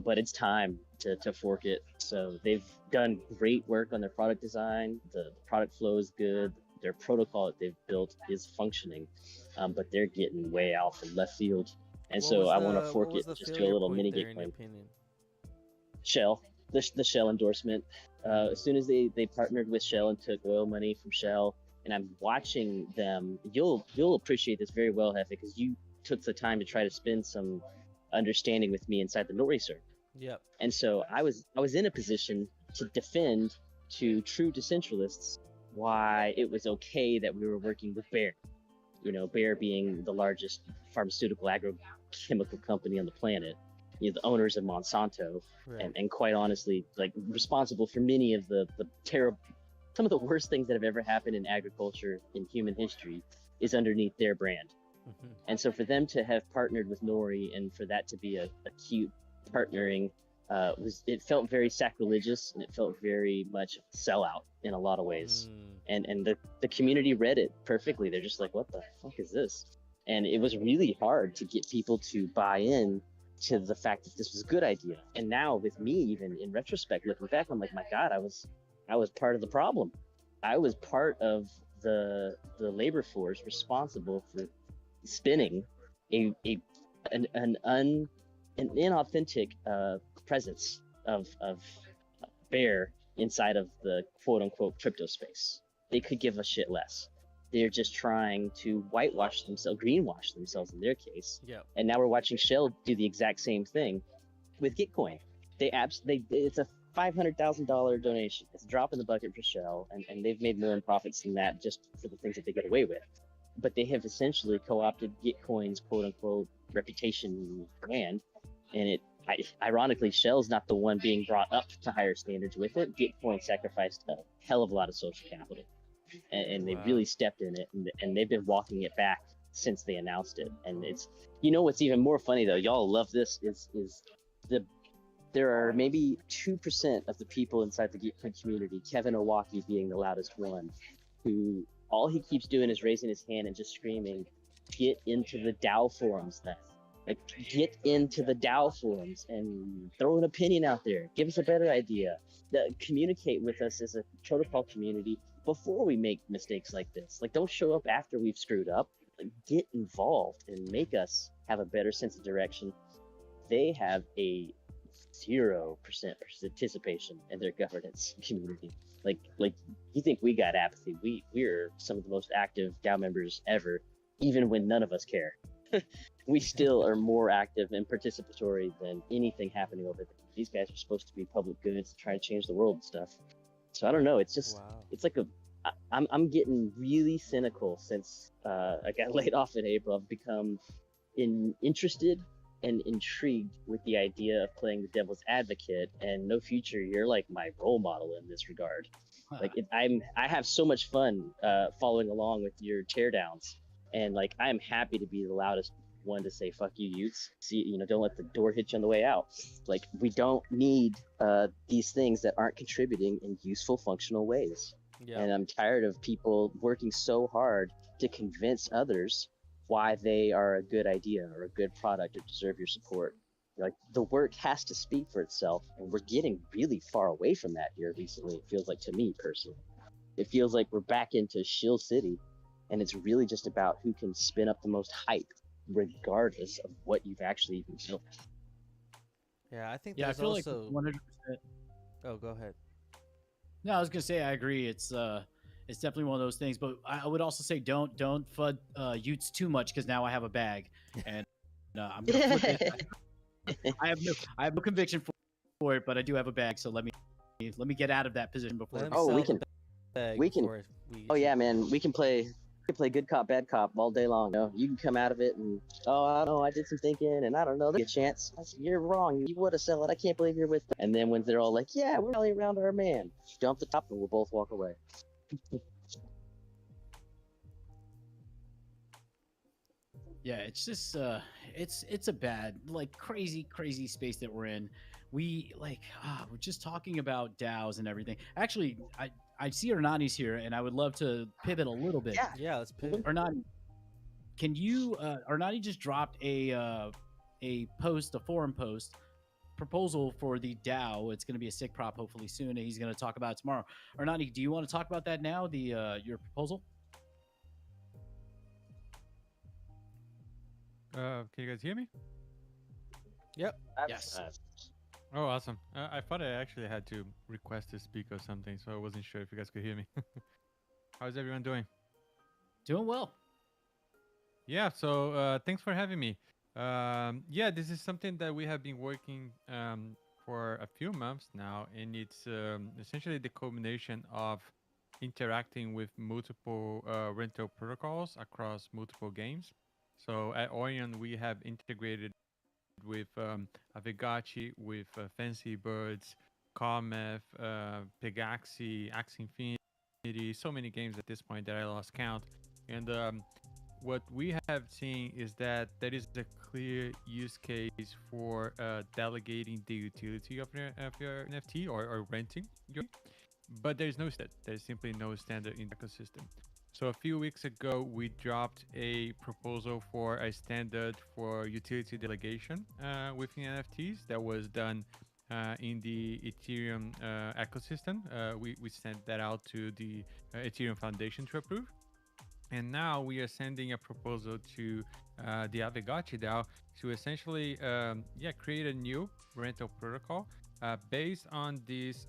S3: but it's time to fork it. So they've done great work on their product design. The product flow is good. Their protocol that they've built is functioning, but they're getting way out from left field. And
S1: What
S3: so
S1: was
S3: I want to
S1: the-
S3: fork
S1: what was
S3: it and
S1: the
S3: just do a
S1: failure
S3: little
S1: point
S3: mini
S1: there, in your
S3: Gitcoin.
S1: opinion?
S3: Shell, the Shell endorsement. As soon as they partnered with Shell and took oil money from Shell, and I'm watching them, you'll appreciate this very well, Hefe, because you took the time to try to spend some understanding with me inside the Nori circle.
S1: Yep.
S3: And so I was in a position to defend to true decentralists why it was okay that we were working with Bayer. You know, Bayer being the largest pharmaceutical agrochemical company on the planet, you know, the owners of Monsanto,
S1: Right.
S3: and quite honestly, like responsible for many of the terrible, some of the worst things that have ever happened in agriculture in human history is underneath their brand.
S1: Mhm.
S3: And so for them to have partnered with Nori and for that to be a cute partnering, it felt very sacrilegious, and it felt very much sellout in a lot of ways. And the community read it perfectly. They're just like, what the fuck is this? And it was really hard to get people to buy in to the fact that this was a good idea. And now with me, even in retrospect, looking back, I'm like, my God, I was part of the problem. I was part of the labor force responsible for spinning an inauthentic presence of Bear inside of the quote unquote crypto space. They could give a shit less. They're just trying to whitewash themselves, greenwash themselves in their case.
S1: Yep.
S3: And now we're watching Shell do the exact same thing with Gitcoin. It's a $500,000 donation. It's a drop in the bucket for Shell, and they've made more in profits than that just for the things that they get away with. But they have essentially co-opted Gitcoin's quote-unquote reputation brand, and ironically, Shell's not the one being brought up to higher standards with it. Gitcoin sacrificed a hell of a lot of social capital, and they
S1: Wow.
S3: really stepped in it, and they've been walking it back since they announced it. And it's, you know, what's even more funny though, y'all love this, is there are maybe 2% of the people inside the Gitcoin community, Kevin Owaki being the loudest one, who all he keeps doing is raising his hand and just screaming, get into the DAO forums then. Like, get into the DAO forums and throw an opinion out there. Give us a better idea. Communicate with us as a protocol community before we make mistakes like this. Like, don't show up after we've screwed up. Like, get involved and make us have a better sense of direction. They have a 0% participation in their governance community. Like you think we got apathy? We're some of the most active DAO members ever, even when none of us care. We still are more active and participatory than anything happening over there. These guys are supposed to be public goods, trying to change the world and stuff. So I don't know. It's just,
S1: Wow.
S3: it's like I'm getting really cynical since I got laid off in April. I've become interested and intrigued with the idea of playing the devil's advocate. And No Future, you're like my role model in this regard. Like I have so much fun following along with your teardowns, and like I'm happy to be the loudest one to say fuck you, Utes. See, you know, don't let the door hit you on the way out. Like, we don't need these things that aren't contributing in useful, functional ways.
S1: Yeah.
S3: And I'm tired of people working so hard to convince others why they are a good idea or a good product or deserve your support. Like, the work has to speak for itself, and we're getting really far away from that here recently. It feels like, to me personally, it feels like we're back into Shill City, and it's really just about who can spin up the most hype, regardless of what you've actually even built.
S1: Yeah, I think
S2: Yeah, I
S1: there's
S2: feel
S1: also.
S2: like 100%.
S1: Oh, go ahead.
S2: No, I was gonna say I agree. It's definitely one of those things. But I would also say don't FUD Utes too much, because now I have a bag, and I'm gonna flip it. I have no conviction for it, but I do have a bag. So let me get out of that position before.
S1: Let him
S3: Oh, we
S1: sell
S3: can-
S1: the bag
S3: we can-
S1: before we
S3: Oh yeah, man, we can play good cop, bad cop all day long. You know, you can come out of it and, oh, I don't know, I did some thinking, and I don't know, there's a chance. I said, you're wrong. You would have sell it. I can't believe you're with them. And then when they're all like, yeah, we're rallying around our man, jump the top and we'll both walk away.
S2: Yeah, it's just it's a bad, like, crazy space that we're in. We like we're just talking about DAOs and everything. Actually, I see Hernani's here, and I would love to pivot a little bit.
S3: Yeah.
S1: Yeah, let's pivot.
S2: Hernani, can you Hernani just dropped a post, a forum post proposal for the DAO. It's going to be a sick prop hopefully soon, and he's going to talk about it tomorrow. Hernani, do you want to talk about that now? The your proposal?
S4: Can you guys hear me?
S1: Yep.
S2: Yes.
S4: Oh, awesome. I thought I actually had to request to speak or something, so I wasn't sure if you guys could hear me. How's everyone doing?
S2: Doing well.
S4: Yeah, so thanks for having me. Yeah, this is something that we have been working for a few months now, and it's essentially the culmination of interacting with multiple rental protocols across multiple games. So at Orion, we have integrated with Avigachi, with Fancy Birds, Carmeth, Pegaxi, Axie Infinity, so many games at this point that I lost count. And what we have seen is that there is a clear use case for delegating the utility of your NFT or renting your, but there's no standard. There's simply no standard in the ecosystem. So a few weeks ago, we dropped a proposal for a standard for utility delegation within NFTs that was done in the Ethereum ecosystem. We sent that out to the Ethereum Foundation to approve. And now we are sending a proposal to the Avigachi DAO to essentially create a new rental protocol based on this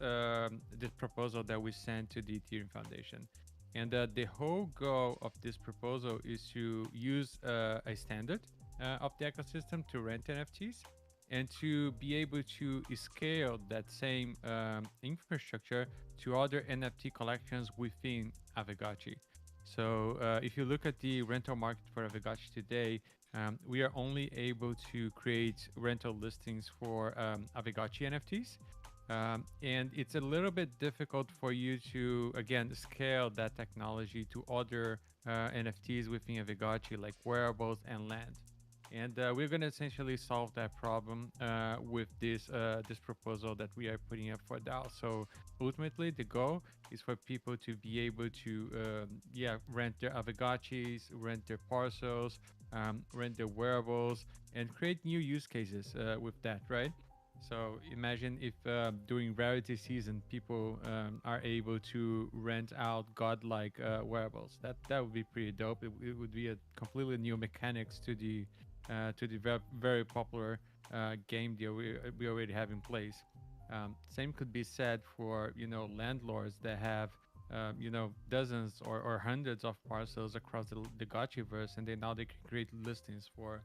S4: proposal that we sent to the Ethereum Foundation. And the whole goal of this proposal is to use a standard of the ecosystem to rent NFTs and to be able to scale that same infrastructure to other NFT collections within Avigachi. So if you look at the rental market for Avigachi today, we are only able to create rental listings for Avigachi NFTs. And it's a little bit difficult for you to, again, scale that technology to other NFTs within Avigachi, like wearables and land. And we're going to essentially solve that problem with this proposal that we are putting up for DAO. So ultimately, the goal is for people to be able to, rent their Avigachis, rent their parcels, rent their wearables, and create new use cases with that, right? So imagine if during rarity season, people are able to rent out godlike wearables. That would be pretty dope. It would be a completely new mechanics to the very popular game deal we already have in place. Same could be said for landlords that have dozens or hundreds of parcels across the Gotchiverse, and now they can create listings for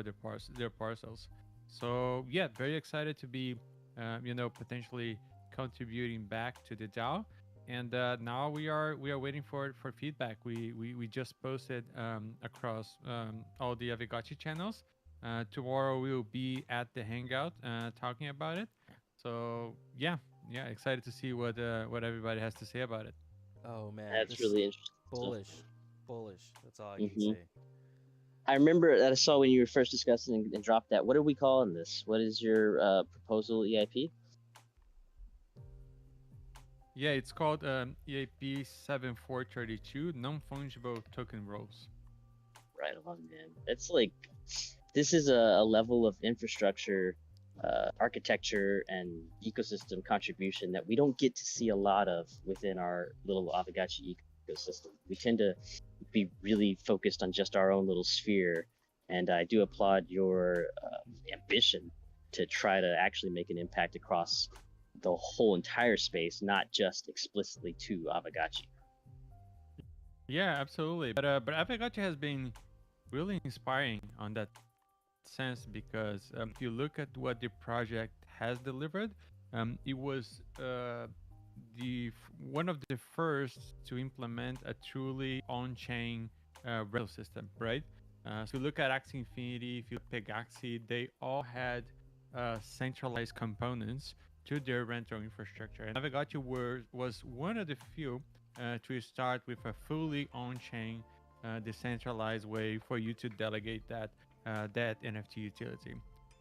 S4: their parcels. So yeah, very excited to be potentially contributing back to the DAO. And now we are waiting for feedback. We just posted across all the Avigachi channels. Tomorrow we will be at the Hangout talking about it. So yeah, excited to see what everybody has to say about it.
S1: Oh man,
S3: That's really interesting.
S1: Bullish. That's all I can
S3: Mhm.
S1: say.
S3: I remember that I saw when you were first discussing and dropped that. What are we calling this? What is your proposal EIP?
S4: Yeah, it's called EIP 7432 non-fungible token roles.
S3: Right on, man. It's like this is a level of infrastructure, architecture, and ecosystem contribution that we don't get to see a lot of within our little Avigachi ecosystem. We tend to be really focused on just our own little sphere, and I do applaud your ambition to try to actually make an impact across the whole entire space, not just explicitly to Avigachi.
S4: Yeah, absolutely. But Avigachi has been really inspiring on that sense because if you look at what the project has delivered, it was one of the first to implement a truly on-chain rental system, right? So you look at Axie Infinity, if you look at Pegaxi, they all had centralized components to their rental infrastructure. And Avigachi was one of the few to start with a fully on-chain decentralized way for you to delegate that NFT utility.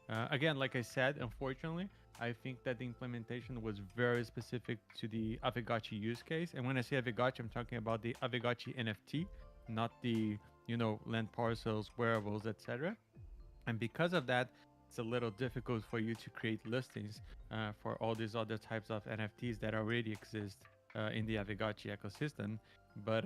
S4: Again, like I said, unfortunately, I think that the implementation was very specific to the Aavegotchi use case. And when I say Aavegotchi, I'm talking about the Aavegotchi NFT, not the land parcels, wearables, etc. And because of that, it's a little difficult for you to create listings for all these other types of NFTs that already exist in the Aavegotchi ecosystem. But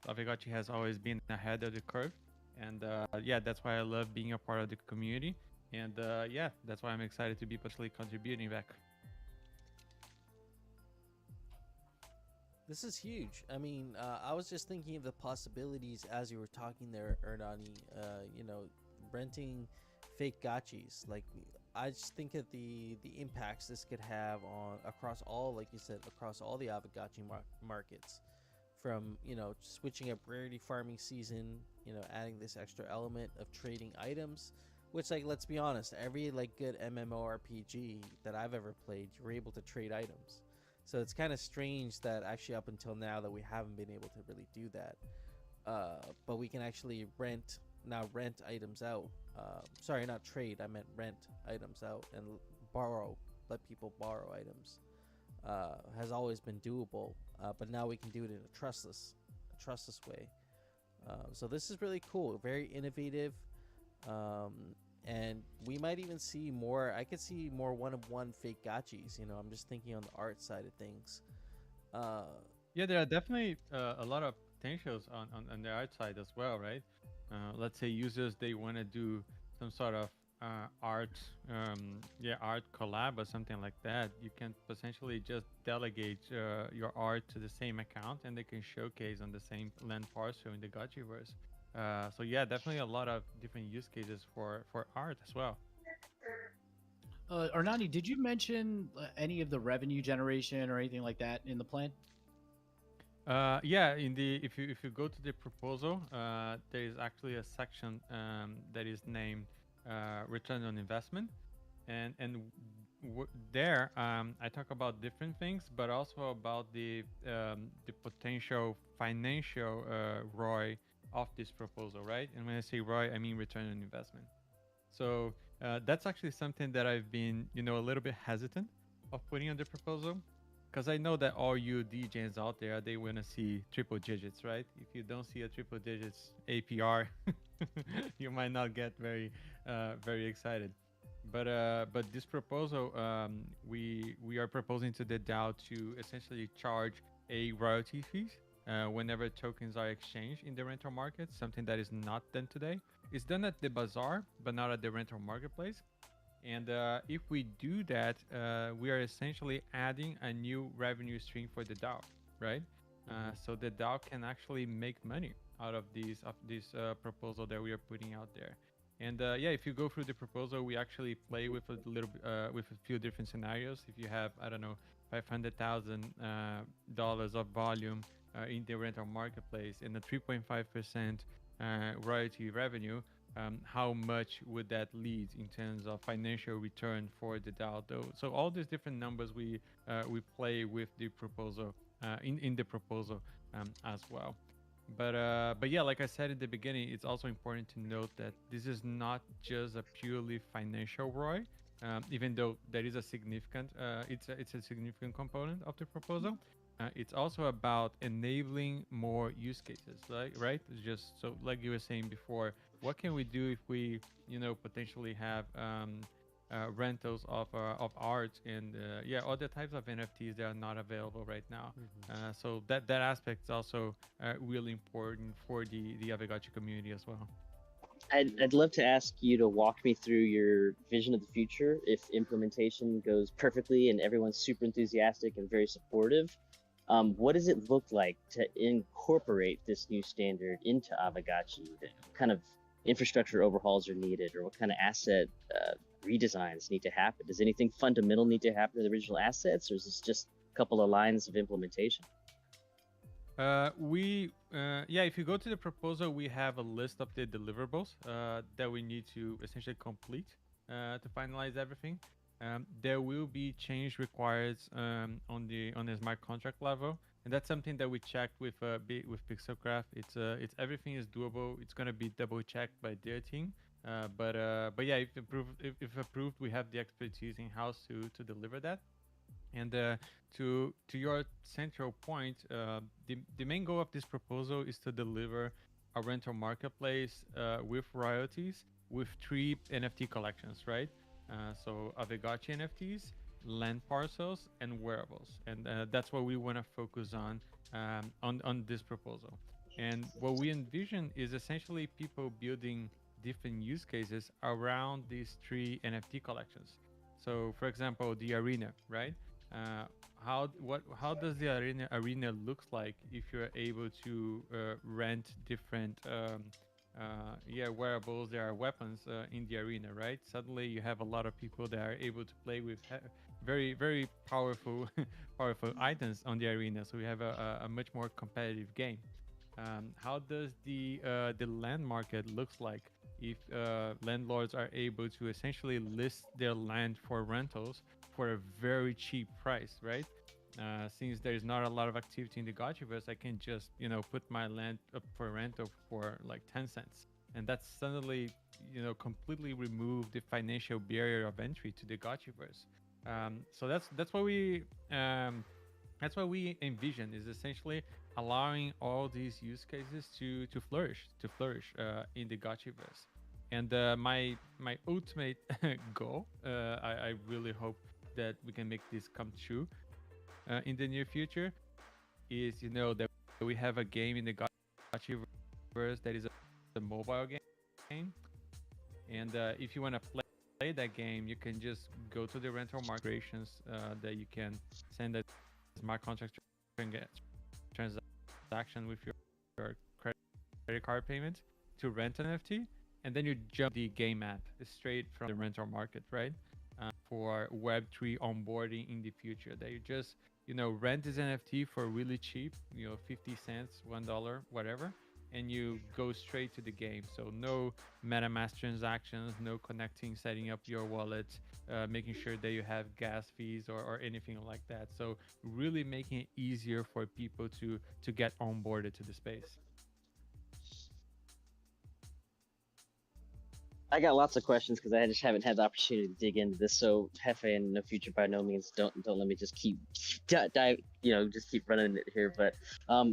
S4: Aavegotchi has always been ahead of the curve, and yeah, that's why I love being a part of the community. And yeah, that's why I'm excited to be partially contributing back.
S1: This is huge. I mean, I was just thinking of the possibilities as you were talking there, Ernani. Renting fake gotchis. Like, I just think of the impacts this could have on across all, like you said, across all the Aavegotchi markets. From switching up rarity farming season, adding this extra element of trading items, which, like, let's be honest, every like good MMORPG that I've ever played, you're able to trade items. So it's kind of strange that actually up until now that we haven't been able to really do that. But we can actually rent items out. Sorry, not trade. I meant rent items out and let people borrow items. Has always been doable, but now we can do it in a trustless way. So this is really cool, very innovative, and we might even see more. I could see more one-of-one fake gotchis. I'm just thinking on the art side of things.
S4: Yeah, there are definitely a lot of potentials on the art side as well, right? Let's say users, they want to do some sort of art collab or something like that. You can potentially just delegate your art to the same account, and they can showcase on the same land parcel in the Gotchiverse. So yeah, definitely a lot of different use cases for art as well.
S2: Ernani, did you mention any of the revenue generation or anything like that in the plan?
S4: Yeah, if you go to the proposal, there is actually a section that is named return on investment, and there I talk about different things, but also about the potential financial ROI of this proposal, right? And when I say ROI, I mean return on investment. So that's actually something that I've been a little bit hesitant of putting on the proposal, because I know that all you DJs out there, they want to see triple digits, right? If you don't see a triple digits APR, you might not get very excited. But this proposal, we are proposing to the DAO to essentially charge a royalty fees whenever tokens are exchanged in the rental market, something that is not done today. It's done at the bazaar, but not at the rental marketplace. And if we do that, we are essentially adding a new revenue stream for the DAO, right? So the DAO can actually make money out of this proposal that we are putting out there. And yeah, if you go through the proposal, we actually play with a little with a few different scenarios. If you have, I don't know, $500,000 of volume in the rental marketplace and a 3.5% royalty revenue, how much would that lead in terms of financial return for the DAO? So all these different numbers we play with the proposal in the proposal as well. But yeah, like I said in the beginning, it's also important to note that this is not just a purely financial ROI, even though there is a significant it's a significant component of the proposal. It's also about enabling more use cases, right? It's just so, like you were saying before, what can we do if we, potentially have rentals of art and yeah, other types of NFTs that are not available right now. So that aspect is also really important for the Aavegotchi community as well.
S3: I'd love to ask you to walk me through your vision of the future if implementation goes perfectly and everyone's super enthusiastic and very supportive. What does it look like to incorporate this new standard into Aavegotchi? What kind of infrastructure overhauls are needed, or what kind of asset redesigns need to happen? Does anything fundamental need to happen to the original assets, or is this just a couple of lines of implementation?
S4: Yeah, if you go to the proposal, we have a list of the deliverables that we need to essentially complete to finalize everything. There will be change required on the smart contract level, and that's something that we checked with with Pixelcraft. It's everything is doable. It's gonna be double checked by their team. But yeah, if approved, we have the expertise in house to deliver that. And to your central point, the main goal of this proposal is to deliver a rental marketplace with royalties with three NFT collections, right? So Aavegotchi NFTs, land parcels, and wearables, and that's what we want to focus on this proposal. And what we envision is essentially people building different use cases around these three NFT collections. So, for example, the arena, right? Uh, how does the arena looks like if you're able to rent different wearables? There are weapons in the arena, right? Suddenly you have a lot of people that are able to play with very powerful powerful items on the arena. So we have a much more competitive game. How does the land market looks like if landlords are able to essentially list their land for rentals for a very cheap price, right? Since there's not a lot of activity in the Gotchiverse, I can just put my land up for rental for like 10 cents, and that's suddenly completely remove the financial barrier of entry to the Gotchiverse. So that's what we envision is essentially allowing all these use cases to flourish in the Gotchiverse. And my ultimate goal, I really hope that we can make this come true in the near future, is that we have a game in the Gotchiverse that is a mobile game, and if you want to play that game, you can just go to the rental migrations that you can send a smart contract and get transaction with your credit card payment to rent an NFT, and then you jump the game app straight from the rental market, right? For Web3 onboarding in the future, that you just rent this NFT for really cheap, 50 cents, $1, whatever, and you go straight to the game. So no MetaMask transactions, no connecting, setting up your wallet, making sure that you have gas fees or anything like that. So really making it easier for people to get onboarded to the space.
S3: I got lots of questions because I just haven't had the opportunity to dig into this. So Hefe and No Future, by no means, don't let me just keep dive, just keep running it here. But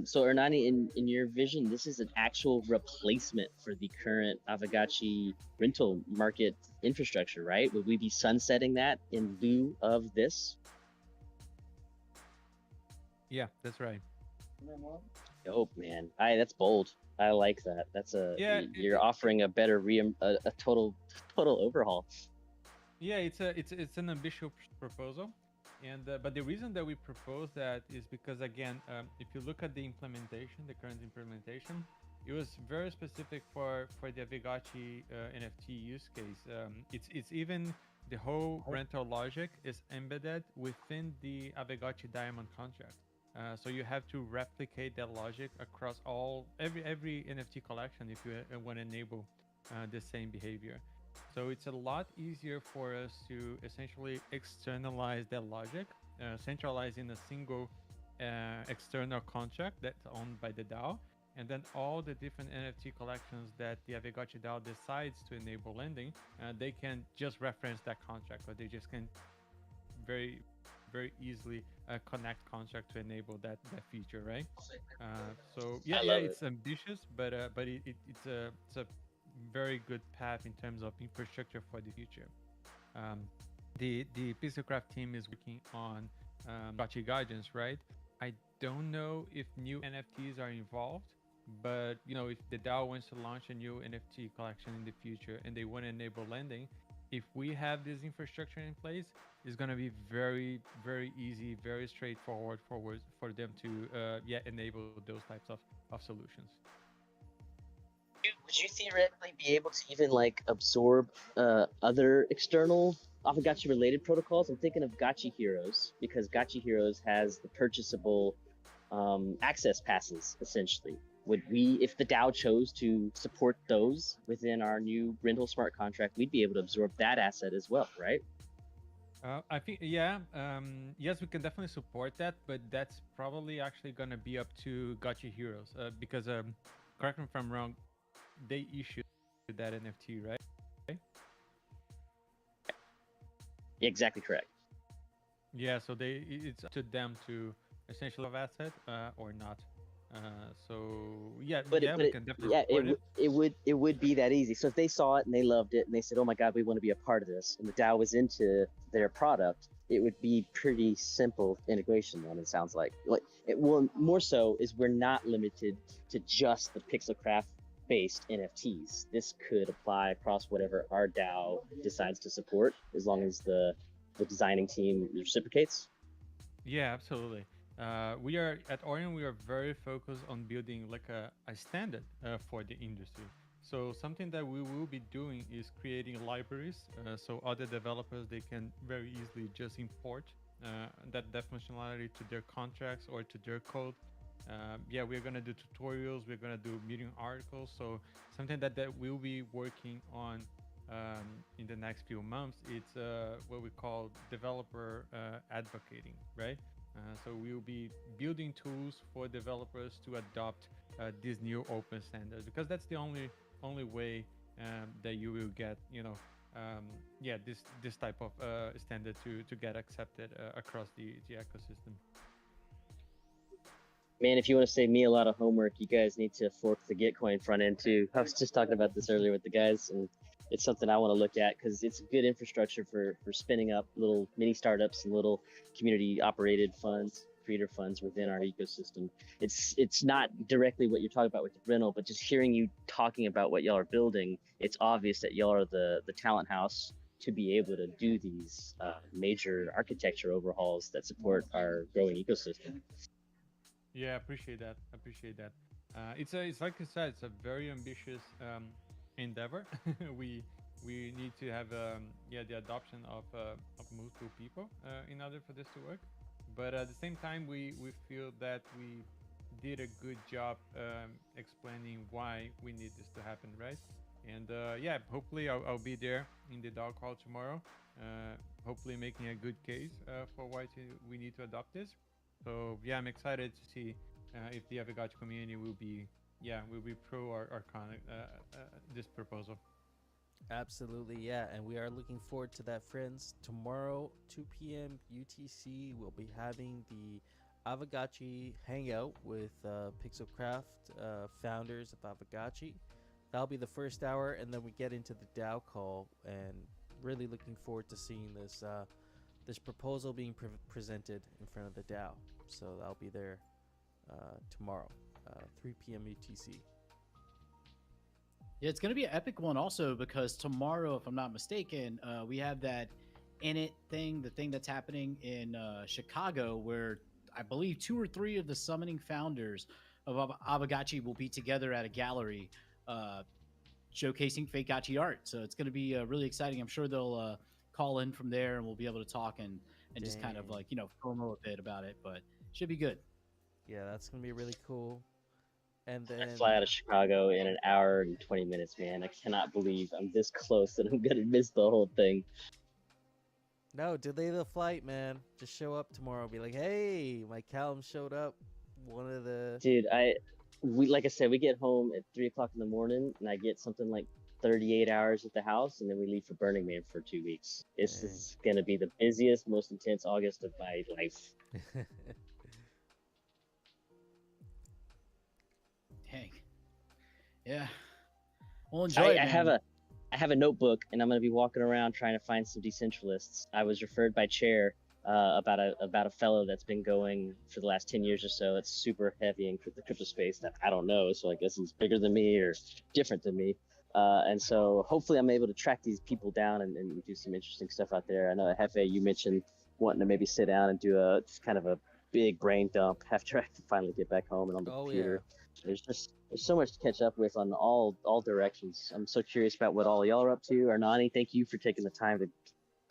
S3: so Ernani, in your vision, this is an actual replacement for the current Aavegotchi rental market infrastructure, right? Would we be sunsetting that in lieu of this?
S4: Yeah, that's right.
S3: Oh man, that's bold. I like that. That's you're offering a better a total overhaul.
S4: Yeah, it's an ambitious proposal, and but the reason that we propose that is because again, if you look at the implementation, the current implementation, it was very specific for the Aavegotchi NFT use case. It's even the whole rental logic is embedded within the Aavegotchi Diamond contract. So you have to replicate that logic across every NFT collection if you want to enable the same behavior. So it's a lot easier for us to essentially externalize that logic, centralize in a single external contract that's owned by the DAO, and then all the different NFT collections that the Aavegotchi DAO decides to enable lending, they can just reference that contract, or they just can very easily connect contract to enable that feature, right? So yeah, it's ambitious, but it's a very good path in terms of infrastructure for the future. The Pixelcraft team is working on Gotchi guidance, right? I don't know if new NFTs are involved, but if the DAO wants to launch a new NFT collection in the future and they want to enable lending, if we have this infrastructure in place, it's going to be very easy, very straightforward for them to enable those types of solutions.
S3: Would you theoretically be able to even absorb other external Aavegotchi related protocols? I'm thinking of Gotchi Heroes, because Gotchi Heroes has the purchasable access passes essentially. Would we, if the DAO chose to support those within our new rental smart contract, we'd be able to absorb that asset as well, right?
S4: I think, yeah, yes, we can definitely support that, but that's probably actually gonna be up to Gotcha Heroes, because correct me if I'm wrong, they issued that NFT, right?
S3: Exactly correct.
S4: Yeah, so it's up to them to essentially have asset or not. So yeah,
S3: But
S4: yeah,
S3: but
S4: we can definitely
S3: yeah,
S4: support it.
S3: it would be that easy. So if they saw it and they loved it and they said, "Oh my God, we want to be a part of this," and the DAO was into their product, it would be pretty simple integration. Then it sounds like it will more so is we're not limited to just the Pixelcraft based NFTs. This could apply across whatever our DAO decides to support, as long as the designing team reciprocates.
S4: Yeah, absolutely. We are at Orion. We are very focused on building like a standard for the industry. So something that we will be doing is creating libraries, so other developers they can very easily just import that functionality to their contracts or to their code. Yeah, we're gonna do tutorials. We're gonna do Medium articles. So something that we'll be working on in the next few months. It's what we call developer advocating, right? So we'll be building tools for developers to adopt these new open standards, because that's the only way that you will get, yeah, this type of standard to get accepted across the ecosystem.
S3: Man, if you want to save me a lot of homework, you guys need to fork the Gitcoin front end too. I was just talking about this earlier with the guys, and it's something I want to look at because it's a good infrastructure for spinning up little mini startups and little community operated funds, creator funds within our ecosystem. It's not directly what you're talking about with the rental, but just hearing you talking about what y'all are building, it's obvious that y'all are the talent house to be able to do these major architecture overhauls that support our growing ecosystem.
S4: Yeah, appreciate that. Appreciate that. It's like I said, it's a very ambitious endeavor. we we need to have yeah, the adoption of multiple people in order for this to work. But at the same time, we feel that we did a good job explaining why we need this to happen, right? And yeah, hopefully I'll be there in the dog call tomorrow. Hopefully making a good case for why we need to adopt this. So yeah, I'm excited to see if the Avigotch community will be, yeah, will be pro or con this proposal.
S1: Absolutely, yeah. And we are looking forward to that, friends. Tomorrow, 2 p.m. UTC, we'll be having the Avigotchi Hangout with Pixelcraft, founders of Avigotchi. That'll be the first hour, and then we get into the DAO call. And really looking forward to seeing this proposal being presented in front of the DAO. So that'll be there tomorrow, 3 p.m. UTC.
S2: Yeah, it's going to be an epic one also because tomorrow, if I'm not mistaken, we have that In It thing, the thing that's happening in Chicago, where I believe 2 or 3 of the summoning founders of Avigotchi will be together at a gallery showcasing fake Gotchi art. So it's going to be really exciting. I'm sure they'll call in from there and we'll be able to talk and just kind of like, promo a bit about it, but should be good.
S1: Yeah, that's going to be really cool. And then
S3: I fly out of Chicago in an hour and 20 minutes, man. I cannot believe I'm this close and I'm gonna miss the whole thing.
S1: no, delay the flight, man. Just show up tomorrow. Be like, hey, my Callum showed up. One of the
S3: Dude, we like I said, we get home at 3 o'clock in the morning, and I get something like 38 hours at the house, and then we leave for Burning Man for 2 weeks. This
S1: Dang.
S3: is gonna be the busiest, most intense August of my life.
S2: Dang. Yeah. We'll enjoy it,
S3: I
S2: man.
S3: have a notebook, and I'm gonna be walking around trying to find some decentralists. I was referred by Chair about a fellow that's been going for the last 10 years or so. It's super heavy in the crypto space that I don't know, so I guess he's bigger than me or different than me. And so hopefully I'm able to track these people down and do some interesting stuff out there. I know Hefe, you mentioned wanting to maybe sit down and do just kind of a big brain dump after I finally get back home and on the computer. There's so much to catch up with on all directions. I'm so curious about what all y'all are up to. Arnani, thank you for taking the time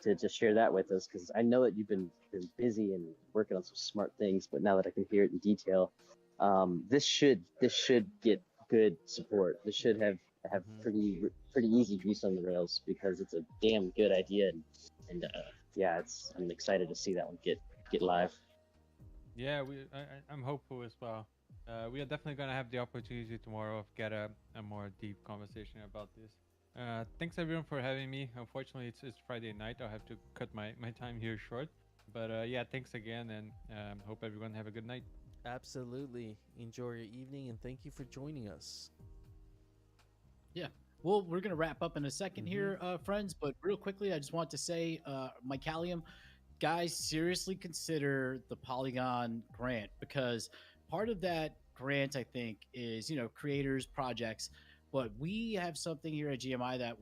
S3: to just share that with us, because I know that you've been busy and working on some smart things, but now that I can hear it in detail, this should get good support. This should have pretty easy grease on the rails, because it's a damn good idea, and yeah, I'm excited to see that one get live.
S4: Yeah, I'm hopeful as well. We are definitely gonna have the opportunity tomorrow of get a more deep conversation about this. Thanks everyone for having me. Unfortunately, it's Friday night. I'll have to cut my time here short. But yeah, thanks again, and hope everyone have a good night.
S1: Absolutely. Enjoy your evening, and thank you for joining us.
S2: Yeah. Well, we're gonna wrap up in a second here, friends. But real quickly, I just want to say, Mycalium, guys, seriously consider the Polygon grant, because part of that grant, I think, is creators, projects. But we have something here at GMI that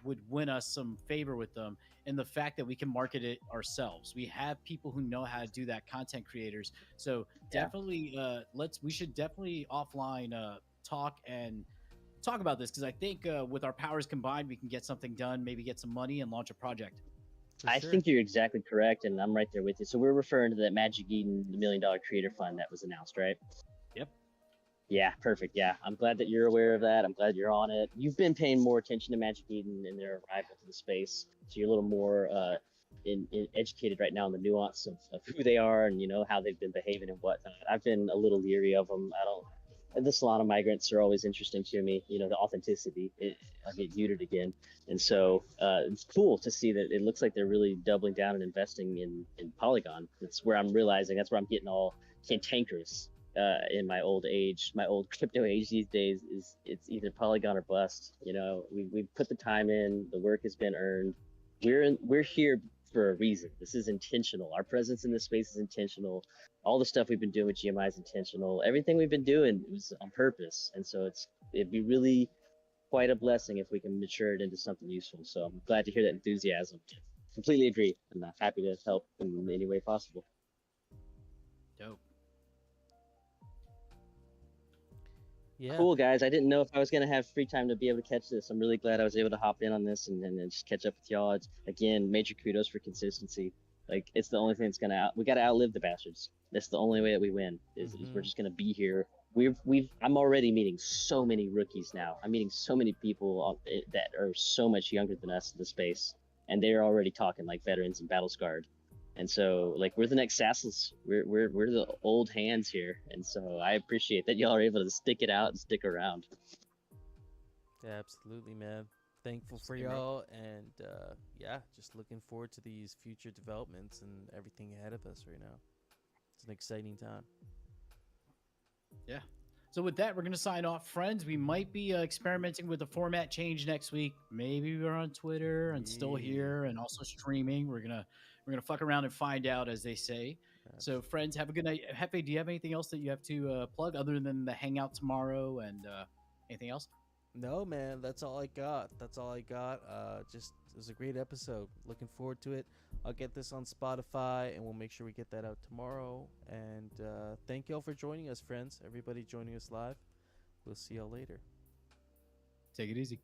S2: would win us some favor with them, in the fact that we can market it ourselves. We have people who know how to do that, content creators. So
S3: Yeah.
S2: definitely, we should definitely offline talk about this, because I think with our powers combined, we can get something done, maybe get some money and launch a project.
S3: I think you're exactly correct, and I'm right there with you. So we're referring to that Magic Eden, the $1 Million Creator Fund that was announced, right?
S2: Yep.
S3: Yeah, perfect. Yeah, I'm glad that you're aware of that. I'm glad you're on it. You've been paying more attention to Magic Eden and their arrival to the space, so you're a little more educated right now in the nuance of who they are and how they've been behaving and whatnot. I've been a little leery of them. The Solana migrants are always interesting to me. The authenticity. I get muted again, and so it's cool to see that it looks like they're really doubling down and investing in Polygon. That's where I'm realizing. That's where I'm getting all cantankerous in my old crypto age these days. It's either Polygon or bust. We've put the time in. The work has been earned. We're here for a reason. This is intentional. Our presence in this space is intentional. All the stuff we've been doing with GMI is intentional. Everything we've been doing was on purpose, and so it'd be really quite a blessing if we can mature it into something useful. So I'm glad to hear that enthusiasm. Completely agree, and I'm happy to help in any way possible.
S2: Dope.
S1: Yeah.
S3: Cool, guys. I didn't know if I was going to have free time to be able to catch this. I'm really glad I was able to hop in on this and just catch up with y'all. It's, again, major kudos for consistency. Like, it's the only thing that's we got to outlive the bastards. That's the only way that we win is we're just going to be here. I'm already meeting so many rookies now. I'm meeting so many people that are so much younger than us in the space, and they're already talking like veterans and battle scarred. And so, like, we're the next Sassels. We're the old hands here, and so I appreciate that y'all are able to stick it out and stick around.
S1: Yeah, absolutely, man. Thankful for y'all, and yeah, just looking forward to these future developments and everything ahead of us right now. It's an exciting time.
S2: Yeah. So with that, we're going to sign off, friends. We might be experimenting with a format change next week. Maybe we're on Twitter and still here and also streaming. We're gonna fuck around and find out, as they say. So, friends, have a good night. Hefe, do you have anything else that you have to plug other than the hangout tomorrow and anything else?
S1: No, man, that's all I got. Just it was a great episode. Looking forward to it. I'll get this on Spotify, and we'll make sure we get that out tomorrow. And thank y'all for joining us, friends. Everybody joining us live. We'll see y'all later.
S2: Take it easy.